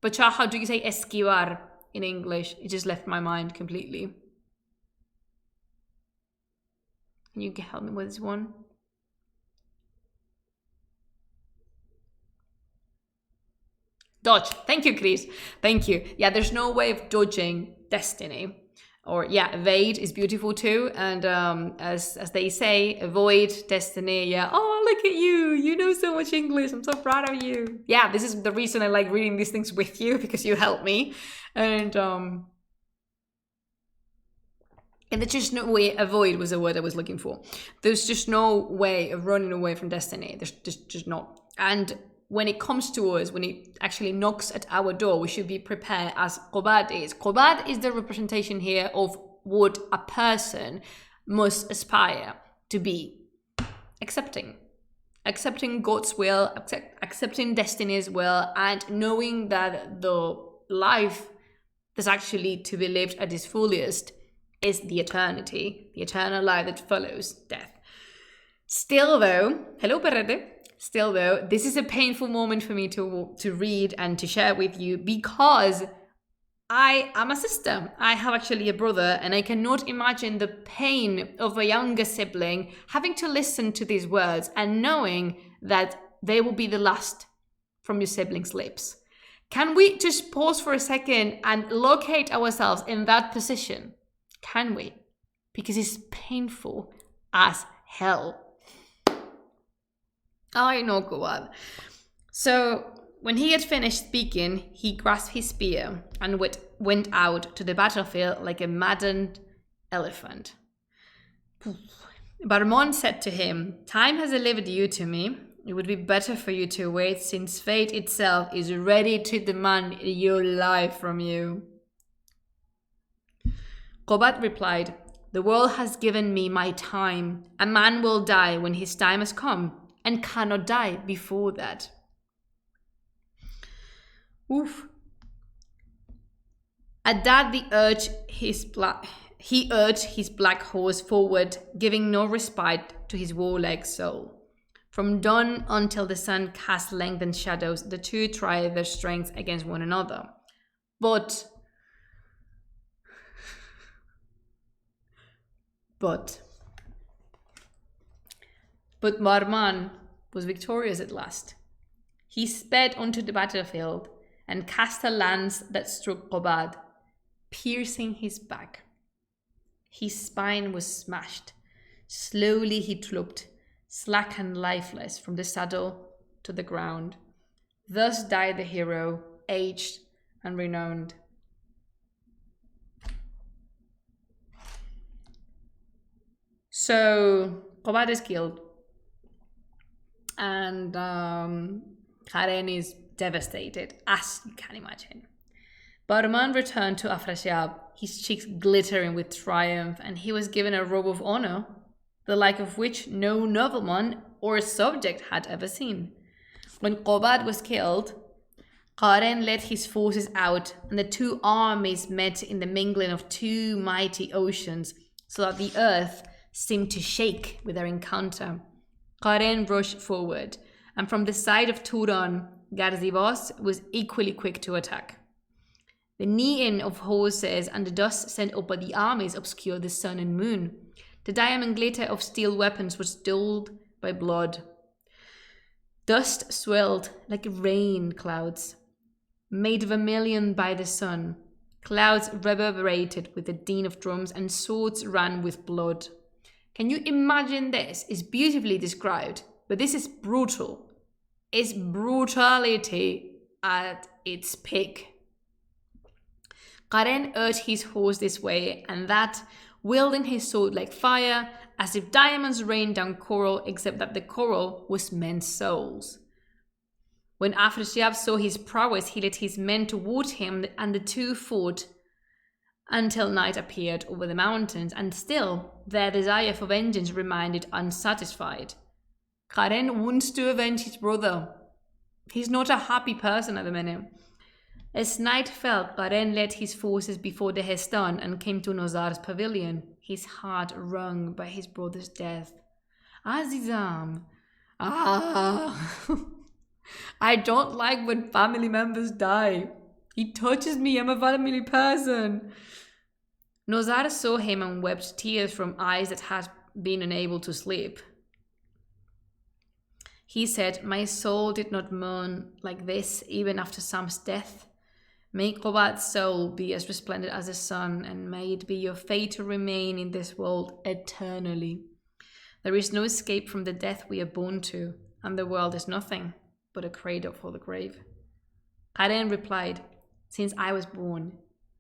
But how do you say esquivar in English? It just left my mind completely. Can you help me with this one? Dodge. Thank you, Chris. Thank you. Yeah, there's no way of dodging destiny. Or yeah, evade is beautiful too. And as they say, avoid destiny. Yeah. Oh, look at you. You know so much English. I'm so proud of you. Yeah, this is the reason I like reading these things with you, because you help me. And there's just no way, avoid was the word I was looking for. There's just no way of running away from destiny. There's just not. And when it comes to us, when it actually knocks at our door, we should be prepared as Qubad is. Qubad is the representation here of what a person must aspire to be. Accepting God's will, accepting destiny's will, and knowing that the life that's actually to be lived at its fullest is the eternity, the eternal life that follows death. Still though, hello Perrete. Still though, this is a painful moment for me to read and to share with you, because I am a sister. I have actually a brother, and I cannot imagine the pain of a younger sibling having to listen to these words and knowing that they will be the last from your sibling's lips. Can we just pause for a second and locate ourselves in that position? Can we? Because it's painful as hell. I know, Qubad. So when he had finished speaking, he grasped his spear and went out to the battlefield like a maddened elephant. Barmon said to him, "Time has delivered you to me. It would be better for you to wait, since fate itself is ready to demand your life from you." Qubad replied, "The world has given me my time. A man will die when his time has come, and cannot die before that." Oof. At that, he urged his black horse forward, giving no respite to his warlike soul. From dawn until the sun cast lengthened shadows, the two tried their strength against one another. But Marman was victorious at last. He sped onto the battlefield and cast a lance that struck Qubad, piercing his back. His spine was smashed. Slowly he dropped, slack and lifeless, from the saddle to the ground. Thus died the hero, aged and renowned. So Qobad is killed, and Karen is devastated, as you can imagine. Bahman returned to Afrasiab, his cheeks glittering with triumph, and he was given a robe of honor, the like of which no nobleman or subject had ever seen. When Qobad was killed, Karen led his forces out, and the two armies met in the mingling of two mighty oceans, so that the earth seemed to shake with their encounter. Karen rushed forward, and from the side of Turan, Garzibos was equally quick to attack. The neighing of horses and the dust sent up by the armies obscured the sun and moon. The diamond glitter of steel weapons was dulled by blood. Dust swelled like rain clouds, made vermilion by the sun. Clouds reverberated with the din of drums, and swords ran with blood. Can you imagine this? It's beautifully described, but this is brutal. It's brutality at its peak. Karen urged his horse this way and that, wielding his sword like fire, as if diamonds rained down coral, except that the coral was men's souls. When Afrasiab saw his prowess, he led his men toward him, and the two fought until night appeared over the mountains, and still their desire for vengeance remained unsatisfied. Karen wants to avenge his brother. He's not a happy person at the minute. As night fell, Karen led his forces before the Hestan and came to Nozar's pavilion, his heart wrung by his brother's death. Azizam, I don't like when family members die. He touches me, I'm a family person. Nozar saw him and wept tears from eyes that had been unable to sleep. He said, my soul did not mourn like this even after Sam's death. May Qobad's soul be as resplendent as the sun, and may it be your fate to remain in this world eternally. There is no escape from the death we are born to, and the world is nothing but a cradle for the grave. Karen replied, since I was born,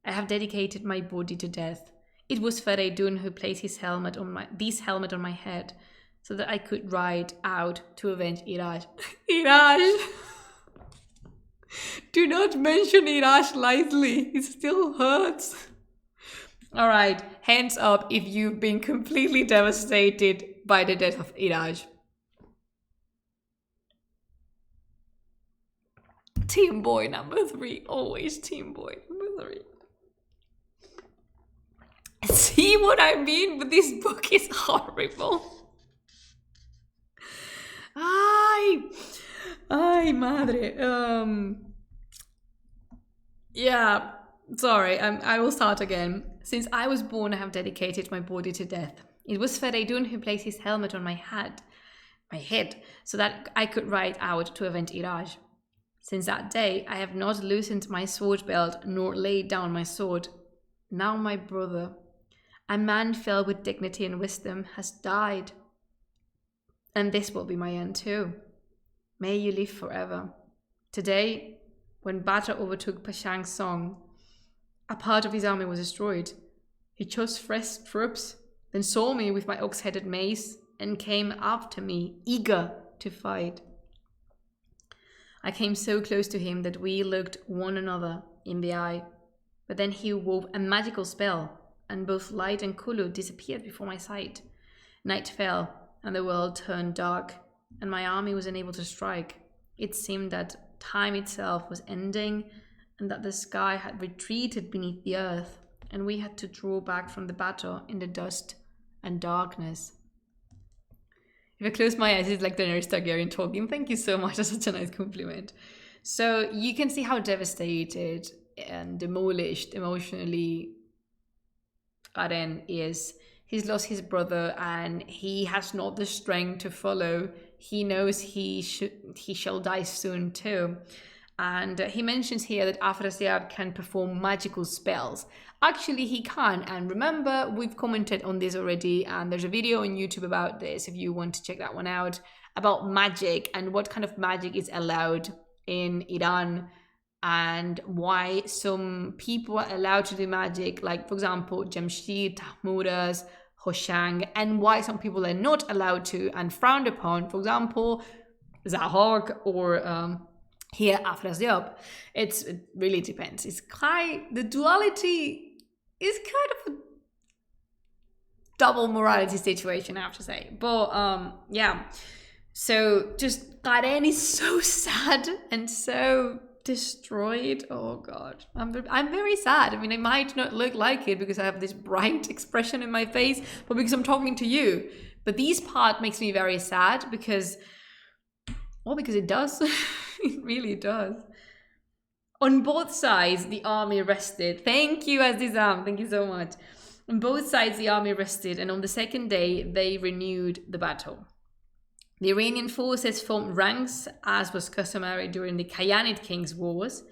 I have dedicated my body to death. It was Fereydun who placed this helmet on my head, so that I could ride out to avenge Iraj. Iraj! Do not mention Iraj lightly. It still hurts. Alright, hands up if you've been completely devastated by the death of Iraj. Team boy number 3. Always team boy number 3. See what I mean? But this book is horrible. Ay, madre. Yeah, sorry, I will start again. Since I was born, I have dedicated my body to death. It was Fereydun who placed his helmet on my head, so that I could ride out to avenge Iraj. Since that day, I have not loosened my sword belt nor laid down my sword. Now my brother, a man filled with dignity and wisdom, has died. And this will be my end too. May you live forever. Today, when Batra overtook Pashang's song, a part of his army was destroyed. He chose fresh troops, then saw me with my ox-headed mace, and came up to me, eager to fight. I came so close to him that we looked one another in the eye, but then he wove a magical spell, and both light and Kulu disappeared before my sight. Night fell, and the world turned dark, and my army was unable to strike. It seemed that time itself was ending, and that the sky had retreated beneath the earth, and we had to draw back from the battle in the dust and darkness. If I close my eyes, it's like Daenerys Targaryen talking. Thank you so much. That's such a nice compliment. So you can see how devastated and demolished emotionally Karen is. He's lost his brother and he has not the strength to follow. He knows he shall die soon too. And he mentions here that Afrasiab can perform magical spells. Actually, he can. And remember, we've commented on this already, and there's a video on YouTube about this if you want to check that one out, about magic and what kind of magic is allowed in Iran and why some people are allowed to do magic, like, for example, Jamshid, Tahmuras, Hoshang, and why some people are not allowed to and frowned upon, for example, Zahog or here Afrasiab. It really depends. The duality is kind of a double morality situation, I have to say. But yeah, so just Karen is so sad and so destroyed. Oh god, I'm very sad. I mean, I might not look like it because I have this bright expression in my face, but because I'm talking to you. But this part makes me very sad because it does. It really does. On both sides, the army rested. Thank you, Azizam. Thank you so much. On both sides, the army rested, and on the second day, they renewed the battle. The Iranian forces formed ranks, as was customary during the Khayanid kings' wars,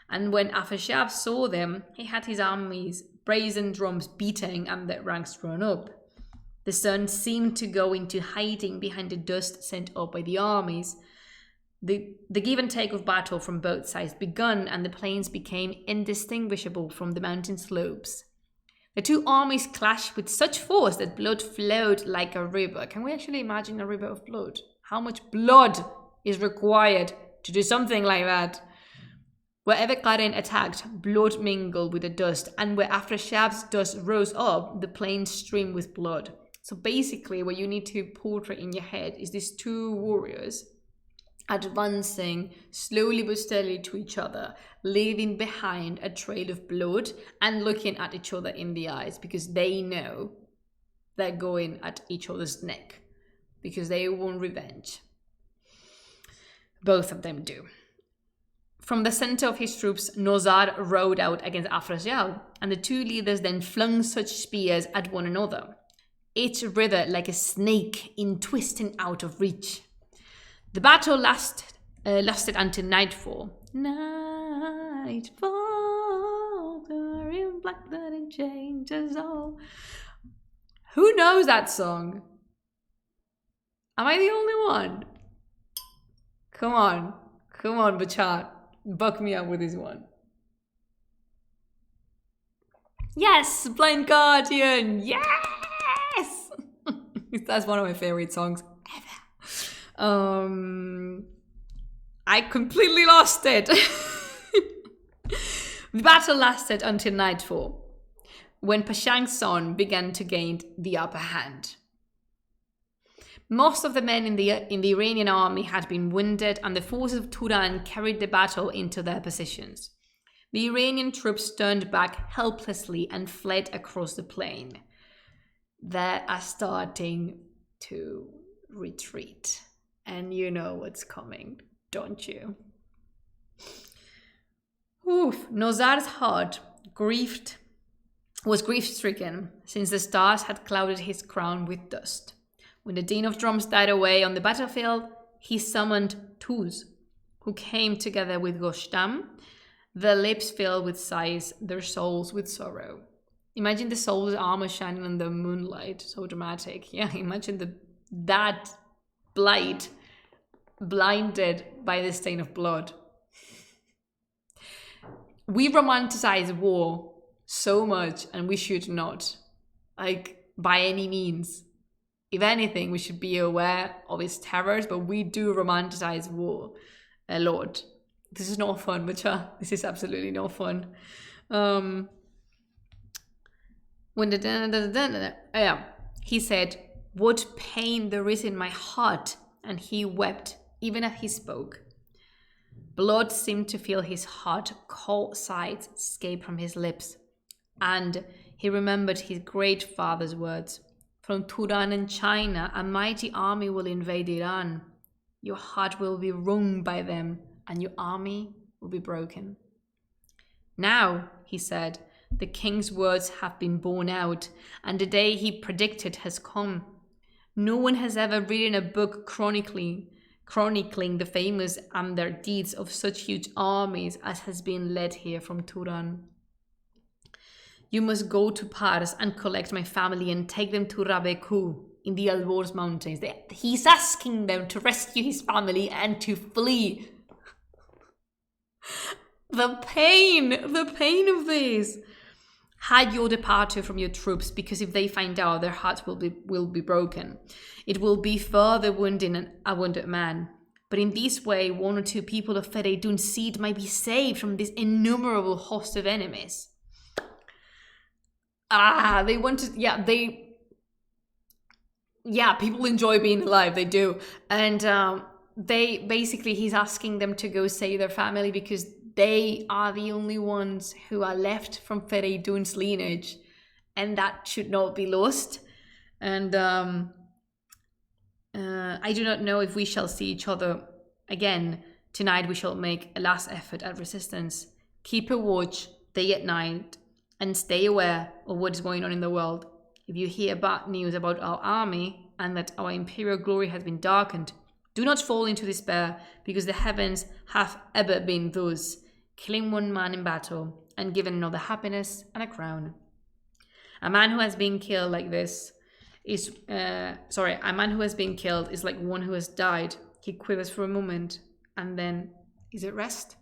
and when Afrasiab saw them, he had his army's brazen drums beating and their ranks drawn up. The sun seemed to go into hiding behind the dust sent up by the armies. The give and take of battle from both sides begun, and the plains became indistinguishable from the mountain slopes. The two armies clashed with such force that blood flowed like a river. Can we actually imagine a river of blood? How much blood is required to do something like that? Wherever Karen attacked, blood mingled with the dust, and where Afrasiab's dust rose up, the plains streamed with blood. So basically, what you need to portray in your head is these two warriors advancing slowly but steadily to each other, leaving behind a trail of blood and looking at each other in the eyes because they know they're going at each other's neck because they want revenge. Both of them do. From the center of his troops, Nozar rode out against Afrasiab, and the two leaders then flung such spears at one another, each writhed like a snake in twisting out of reach. The battle lasted until nightfall. Nightfall, the real black that it changes all. Who knows that song? Am I the only one? Come on, Bachat, buck me up with this one. Yes, Blind Guardian, yes! That's one of my favorite songs ever. I completely lost it. The battle lasted until nightfall, when Pashang's son began to gain the upper hand. Most of the men in the Iranian army had been wounded, and the forces of Turan carried the battle into their positions. The Iranian troops turned back helplessly and fled across the plain. They are starting to retreat. And you know what's coming, don't you? Nozar's heart was grief-stricken, since the stars had clouded his crown with dust. When the din of drums died away on the battlefield, he summoned Tuz, who came together with Gostam, their lips filled with sighs, their souls with sorrow. Imagine the soul's armor shining in the moonlight, so dramatic. Yeah, imagine that blight blinded by the stain of blood. We romanticize war so much, and we should not, by any means. If anything, we should be aware of its terrors, but we do romanticize war a lot. This is not fun, Macha. This is absolutely not fun. He said, "What pain there is in my heart," and he wept even as he spoke. Blood seemed to fill his heart, cold sighs escaped from his lips, and he remembered his great father's words. From Turan and China, a mighty army will invade Iran. Your heart will be wrung by them, and your army will be broken. Now, he said, the king's words have been borne out, and the day he predicted has come. No one has ever written a book chronicling the famous and their deeds of such huge armies as has been led here from Turan. You must go to Pars and collect my family and take them to Rabeku in the Alborz mountains. He's asking them to rescue his family and to flee. The pain of this. Hide your departure from your troops, because if they find out, their hearts will be broken. It will be further wounding a wounded man. But in this way, 1 or 2 people of Feridun's seed might be saved from this innumerable host of enemies. They want to, people enjoy being alive, they do. And he's asking them to go save their family because they are the only ones who are left from Feridun's lineage, and that should not be lost. And I do not know if we shall see each other again. Tonight we shall make a last effort at resistance. Keep a watch day and night, and stay aware of what is going on in the world. If you hear bad news about our army and that our imperial glory has been darkened, do not fall into despair, because the heavens have ever been those, killing one man in battle and giving another happiness and a crown. A man who has been killed like this is, a man who has been killed is like one who has died. He quivers for a moment, and then is at rest.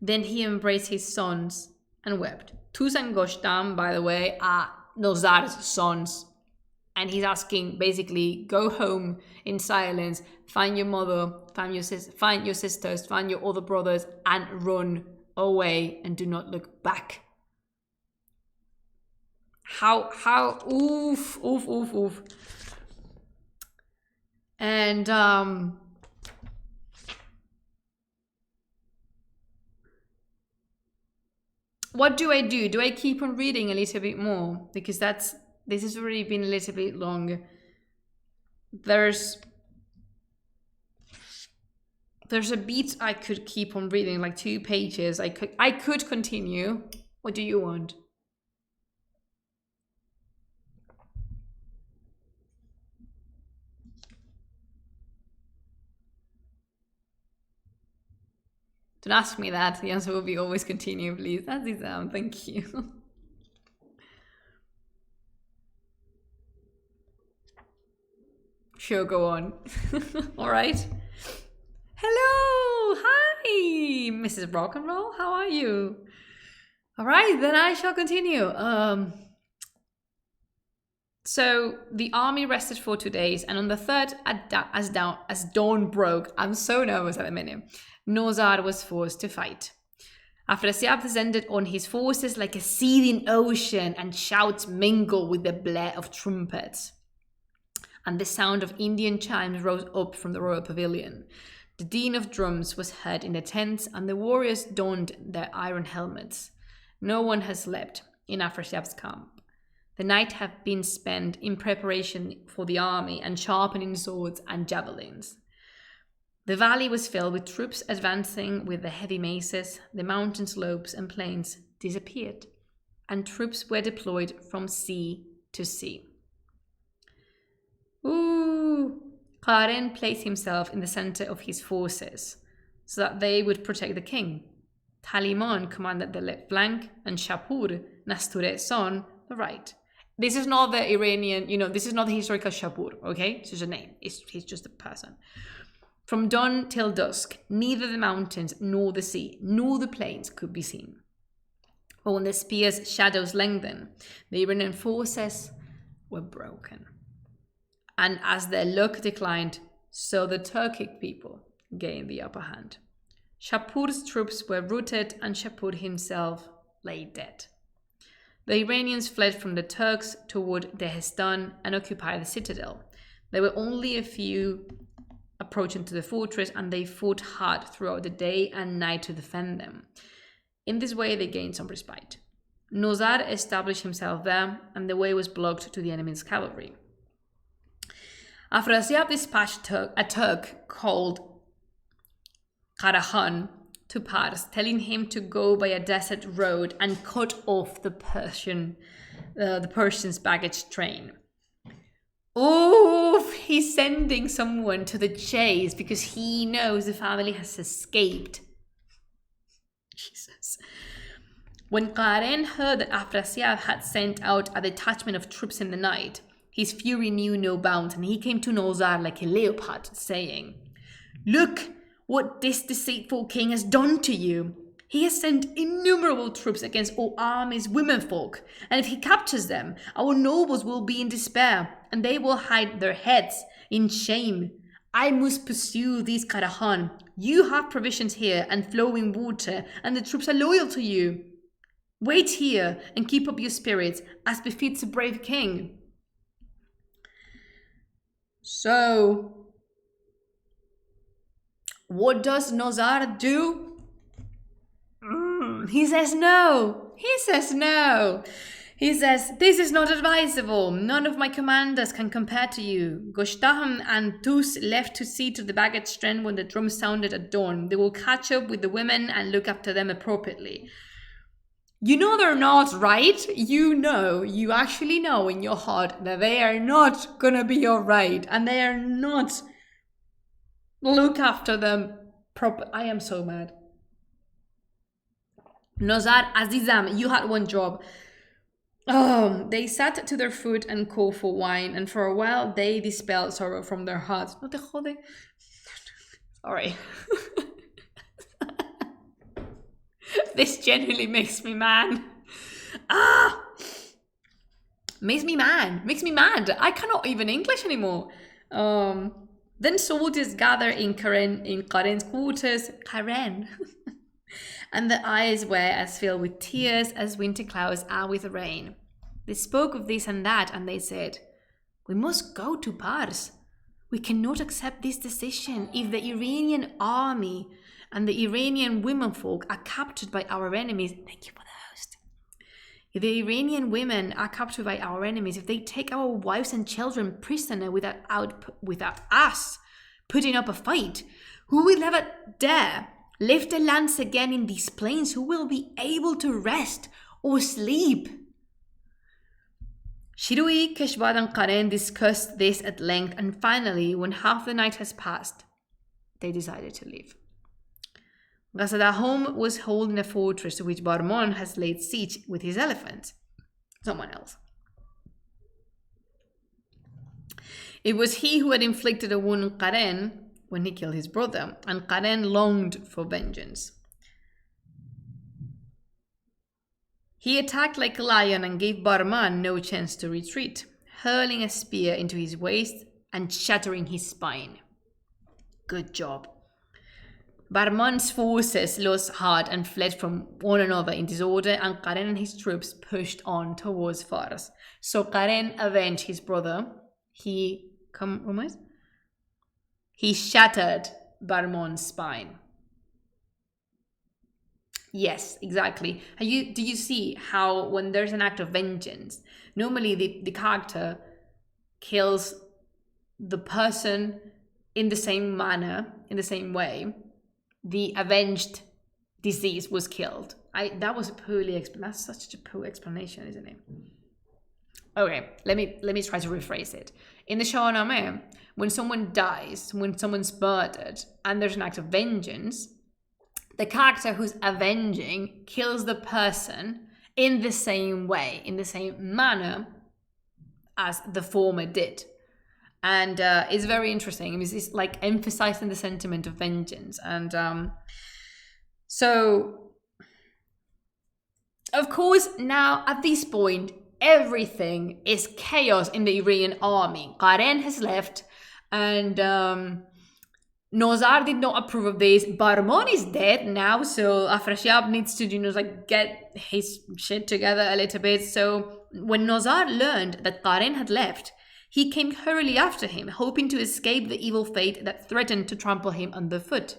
Then he embraced his sons and wept. Tus and Goshtam, by the way, are Nozar's sons. And he's asking, basically, go home in silence, find your mother, find your sisters, find your other brothers, and run away and do not look back. Oof. And what do I do? Do I keep on reading a little bit more? Because this has already been a little bit long. There's a bit I could keep on reading, like 2 pages. I could continue. What do you want? Don't ask me that. The answer will be always continue, please. That's the sound. Thank you. Sure, go on. All right. Hello. Hi, Mrs. Rock and Roll. How are you? All right, then I shall continue. So the army rested for 2 days, and on the 3rd, as dawn broke, I'm so nervous at the minute, Nozar was forced to fight. Afrasiab descended on his forces like a seething ocean, and shouts mingled with the blare of trumpets. And the sound of Indian chimes rose up from the royal pavilion. The din of drums was heard in the tents, and the warriors donned their iron helmets. No one had slept in Afrasiab's camp. The night had been spent in preparation for the army and sharpening swords and javelins. The valley was filled with troops advancing with the heavy maces. The mountain slopes and plains disappeared, and troops were deployed from sea to sea. Karen placed himself in the center of his forces so that they would protect the king. Talimon commanded the left flank, and Shapur, Nasturet's son, the right. This is not the Iranian, this is not the historical Shapur, okay? It's just a name. He's just a person. From dawn till dusk, neither the mountains nor the sea nor the plains could be seen. But when the spear's shadows lengthened, the Iranian forces were broken. And as their luck declined, so the Turkic people gained the upper hand. Shapur's troops were routed, and Shapur himself lay dead. The Iranians fled from the Turks toward Dehestan and occupied the citadel. There were only a few approaching to the fortress, and they fought hard throughout the day and night to defend them. In this way, they gained some respite. Nozar established himself there, and the way was blocked to the enemy's cavalry. Afrasiab dispatched a Turk called Karahan to Pars, telling him to go by a desert road and cut off the Persians' baggage train. Oh, he's sending someone to the chase because he knows the family has escaped. Jesus. When Karen heard that Afrasiab had sent out a detachment of troops in the night, his fury knew no bounds, and he came to Nozar like a leopard, saying, "Look what this deceitful king has done to you. He has sent innumerable troops against all armies, womenfolk, and if he captures them, our nobles will be in despair, and they will hide their heads in shame. I must pursue these Karahan. You have provisions here and flowing water, and the troops are loyal to you. Wait here and keep up your spirits, as befits a brave king. So, what does Nozar do? He says no. He says no. He says, this is not advisable. None of my commanders can compare to you. Goshtaham and Tus left to see to the baggage strength when the drum sounded at dawn. They will catch up with the women and look after them appropriately. You know they're not, right? You actually know in your heart that they are not gonna be alright. And they are not look after them proper. I am so mad. Nozar Azizam, you had one job. They sat to their food and called for wine, and for a while they dispelled sorrow from their hearts. No te jode. Sorry. This genuinely makes me mad. Makes me mad. I cannot even English anymore. Then soldiers gather in Karen's quarters. Karen. And their eyes were as filled with tears as winter clouds are with rain. They spoke of this and that, and they said, we must go to Pars. We cannot accept this decision if the Iranian army and the Iranian womenfolk are captured by our enemies. Thank you for the host. If the Iranian women are captured by our enemies, if they take our wives and children prisoner without us putting up a fight, who will ever dare lift a lance again in these plains? Who will be able to rest or sleep? Shirui, Keshbad and Karen discussed this at length, and finally, when half the night has passed, they decided to leave. Ghazadahum was holding a fortress to which Barmon has laid siege with his elephants. Someone else. It was he who had inflicted a wound on Karen when he killed his brother, and Karen longed for vengeance. He attacked like a lion and gave Barman no chance to retreat, hurling a spear into his waist and shattering his spine. Good job. Barman's forces lost heart and fled from one another in disorder, and Karen and his troops pushed on towards Fars. So Karen avenged his brother. He shattered Barmon's spine. Yes, exactly. Do you see how when there's an act of vengeance, normally the character kills the person in the same manner, in the same way the avenged disease was killed. That was poorly explained. That's such a poor explanation, isn't it? Okay, let me try to rephrase it. In the Shāh-nāmeh, when someone dies, when someone's murdered, and there's an act of vengeance, the character who's avenging kills the person in the same way, in the same manner as the former did. And it's very interesting. I mean, it's like emphasizing the sentiment of vengeance. And so, of course, now at this point, everything is chaos in the Iranian army. Karen has left, and Nozar did not approve of this. Barmon is dead now, so Afrasiab needs to, get his shit together a little bit. So when Nozar learned that Karen had left, he came hurriedly after him, hoping to escape the evil fate that threatened to trample him underfoot.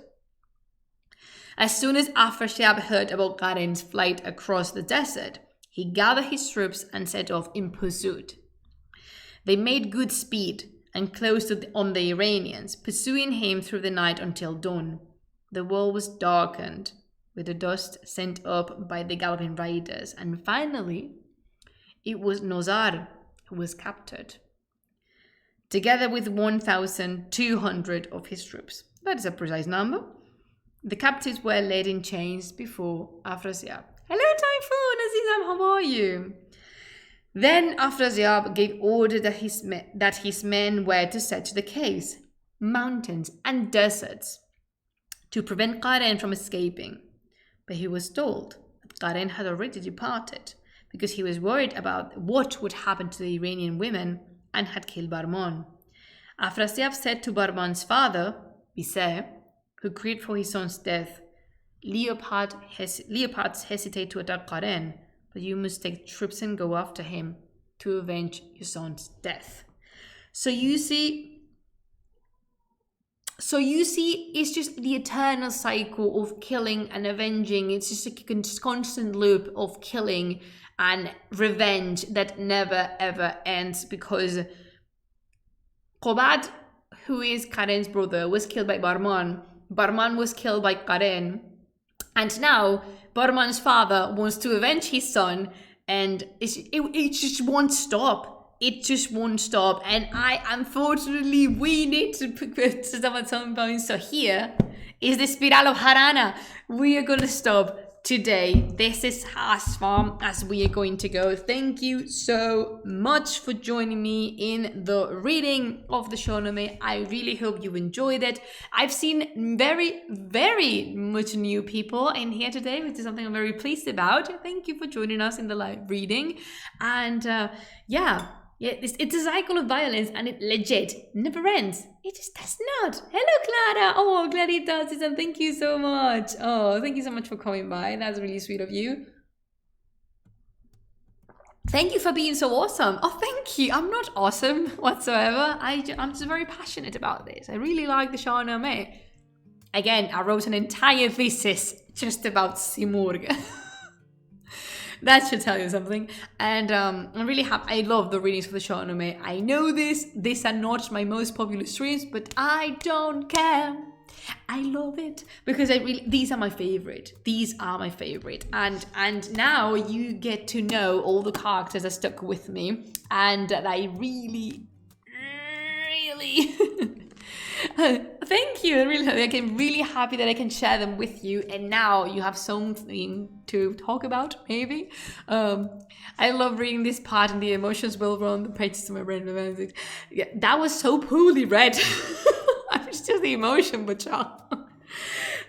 As soon as Afrasiab heard about Karen's flight across the desert, he gathered his troops and set off in pursuit. They made good speed and closed on the Iranians, pursuing him through the night until dawn. The world was darkened with the dust sent up by the galloping riders, and finally, it was Nozar who was captured, together with 1,200 of his troops. That is a precise number. The captives were led in chains before Afrasiab. Hello, Typhoon! Azizam, how are you? Then Afrasiab gave order that his men were to search the caves, mountains, and deserts to prevent Karen from escaping. but he was told that Karen had already departed because he was worried about what would happen to the Iranian women and had killed Barman. Afrasiab said to Barman's father, Bisset, who grieved for his son's death, Leopards hesitate to attack Karen, but you must take troops and go after him to avenge your son's death. So you see, it's just the eternal cycle of killing and avenging. It's just a constant loop of killing and revenge that never ever ends, because Qobad, who is Karen's brother, was killed by Barman. Barman was killed by Karen. And now Barman's father wants to avenge his son, and it just won't stop. It just won't stop. And unfortunately, we need to put some points. So here is the spiral of Harana. We are going to stop today. This is as far as we are going to go. Thank you so much for joining me in the reading of the Shāh-nāmeh. I really hope you enjoyed it. I've seen very, very much new people in here today, which is something I'm very pleased about. Thank you for joining us in the live reading. And it's a cycle of violence, and it legit never ends. It just does not. Hello, Clara. Oh, Claritas, and thank you so much. Oh, thank you so much for coming by. That's really sweet of you. Thank you for being so awesome. Oh, thank you. I'm not awesome whatsoever. I'm just very passionate about this. I really like the Shāh-nāmeh. Again, I wrote an entire thesis just about Simurgh. That should tell you something. And I'm really happy. I love the readings for the Shāh-nāmeh. I know these are not my most popular streams, but I don't care. I love it because these are my favorite. These are my favorite. And now you get to know all the characters that stuck with me, and that I really thank you. I'm really happy that I can share them with you, and now you have something to talk about, maybe. I love reading this part, and the emotions will run the pages to my brain. Yeah, that was so poorly read. It's just the emotion, but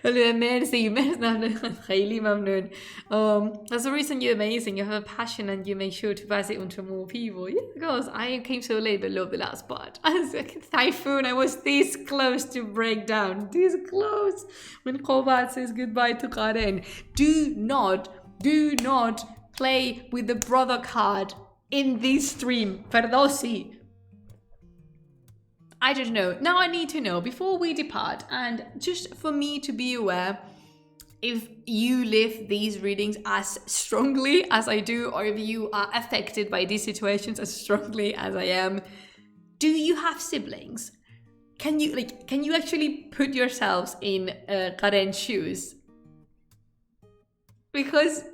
Merci. خیلی ممنون. That's the reason you're amazing. You have a passion and you make sure to pass it on to more people. Yeah, because I came so late, but love the last part. I was like a typhoon. I was this close to break down. This close. When Qobad says goodbye to Karen. Do not play with the brother card in this stream. Ferdosi. I don't know. Now I need to know before we depart, and just for me to be aware, if you live these readings as strongly as I do, or if you are affected by these situations as strongly as I am. Do you have siblings? Can you actually put yourselves in Karen's shoes? Because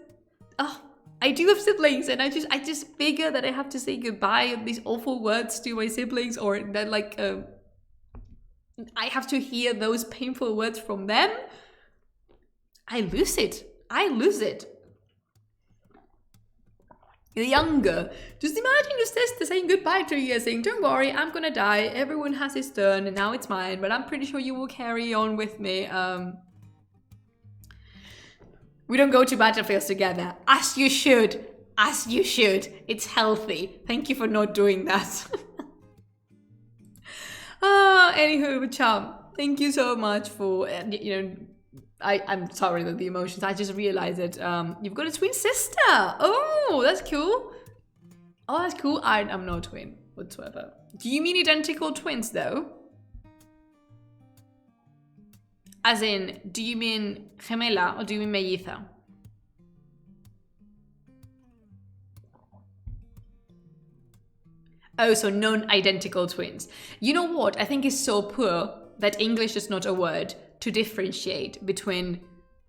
I do have siblings, and I just figure that I have to say goodbye and these awful words to my siblings, or that I have to hear those painful words from them. I lose it. The younger, just imagine your sister saying goodbye to you, saying, "Don't worry, I'm gonna die. Everyone has his turn, and now it's mine. But I'm pretty sure you will carry on with me." We don't go to battlefields together. As you should. It's healthy. Thank you for not doing that. Anywho, Chum, thank you so much for, I'm sorry that the emotions, I just realized that you've got a twin sister. Oh, that's cool. I'm no twin whatsoever. Do you mean identical twins, though? As in, do you mean gemela or do you mean melliza? Oh, so non-identical twins. You know what? I think it's so poor that English is not a word to differentiate between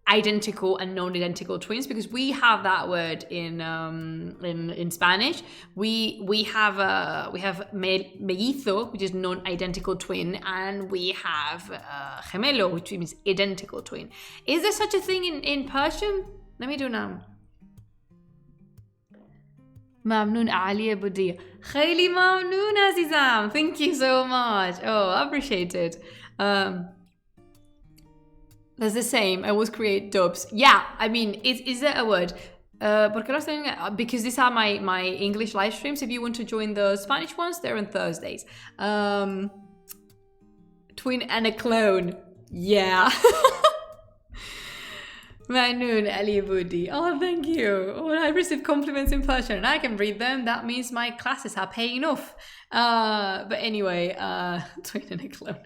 identical and non-identical twins, because we have that word in Spanish. We have mellizo, which is non-identical twin, and we have gemelo, which means identical twin. Is there such a thing in Persian? Let me do now. ممنون علی بودی. خیلی ممنون عزیزم. Thank you so much. Oh, I appreciate it. That's the same. I always create dubs. Yeah, I mean, is there a word? Porque lo estoy, because these are my English live streams. If you want to join the Spanish ones, they're on Thursdays. Twin and a clone. Yeah. Manun Ali Budi. Oh, thank you. When I receive compliments in Persian and I can read them, that means my classes are paying off. But anyway, twin and a clone.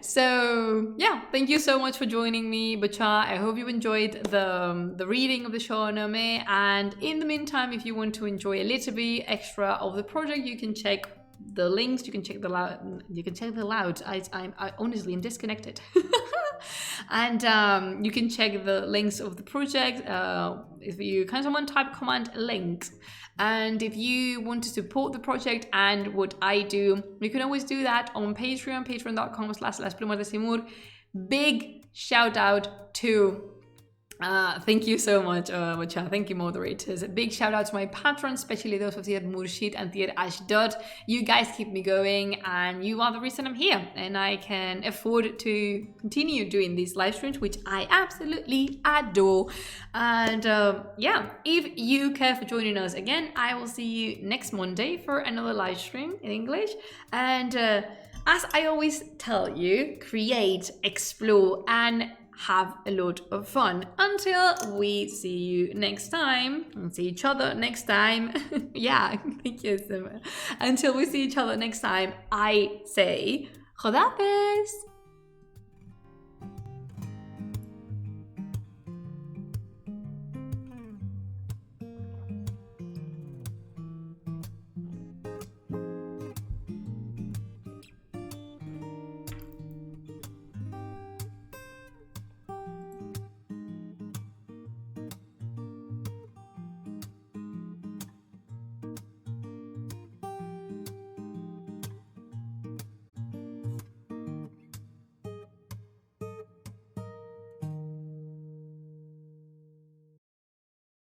So yeah, thank you so much for joining me, Bacha. I hope you enjoyed the reading of the Shāh-nāmeh, and in the meantime, if you want to enjoy a little bit extra of the project, you can check the links. You can check the loud. You can check the loud. I honestly am disconnected. And you can check the links of the project if you kind of someone type command links. And if you want to support the project and what I do, you can always do that on Patreon, patreon.com/plumasdesimur. Big shout out to thank you so much, Macha. Thank you, moderators. A big shout out to my patrons, especially those of Tier Murshid and Tier Ashdod. You guys keep me going, and you are the reason I'm here. And I can afford to continue doing these live streams, which I absolutely adore. And yeah, if you care for joining us again, I will see you next Monday for another live stream in English. And as I always tell you, create, explore, and have a lot of fun until we see you next time and see each other next time. Yeah, thank you so much. Until we see each other next time, I say Khuda Hafiz.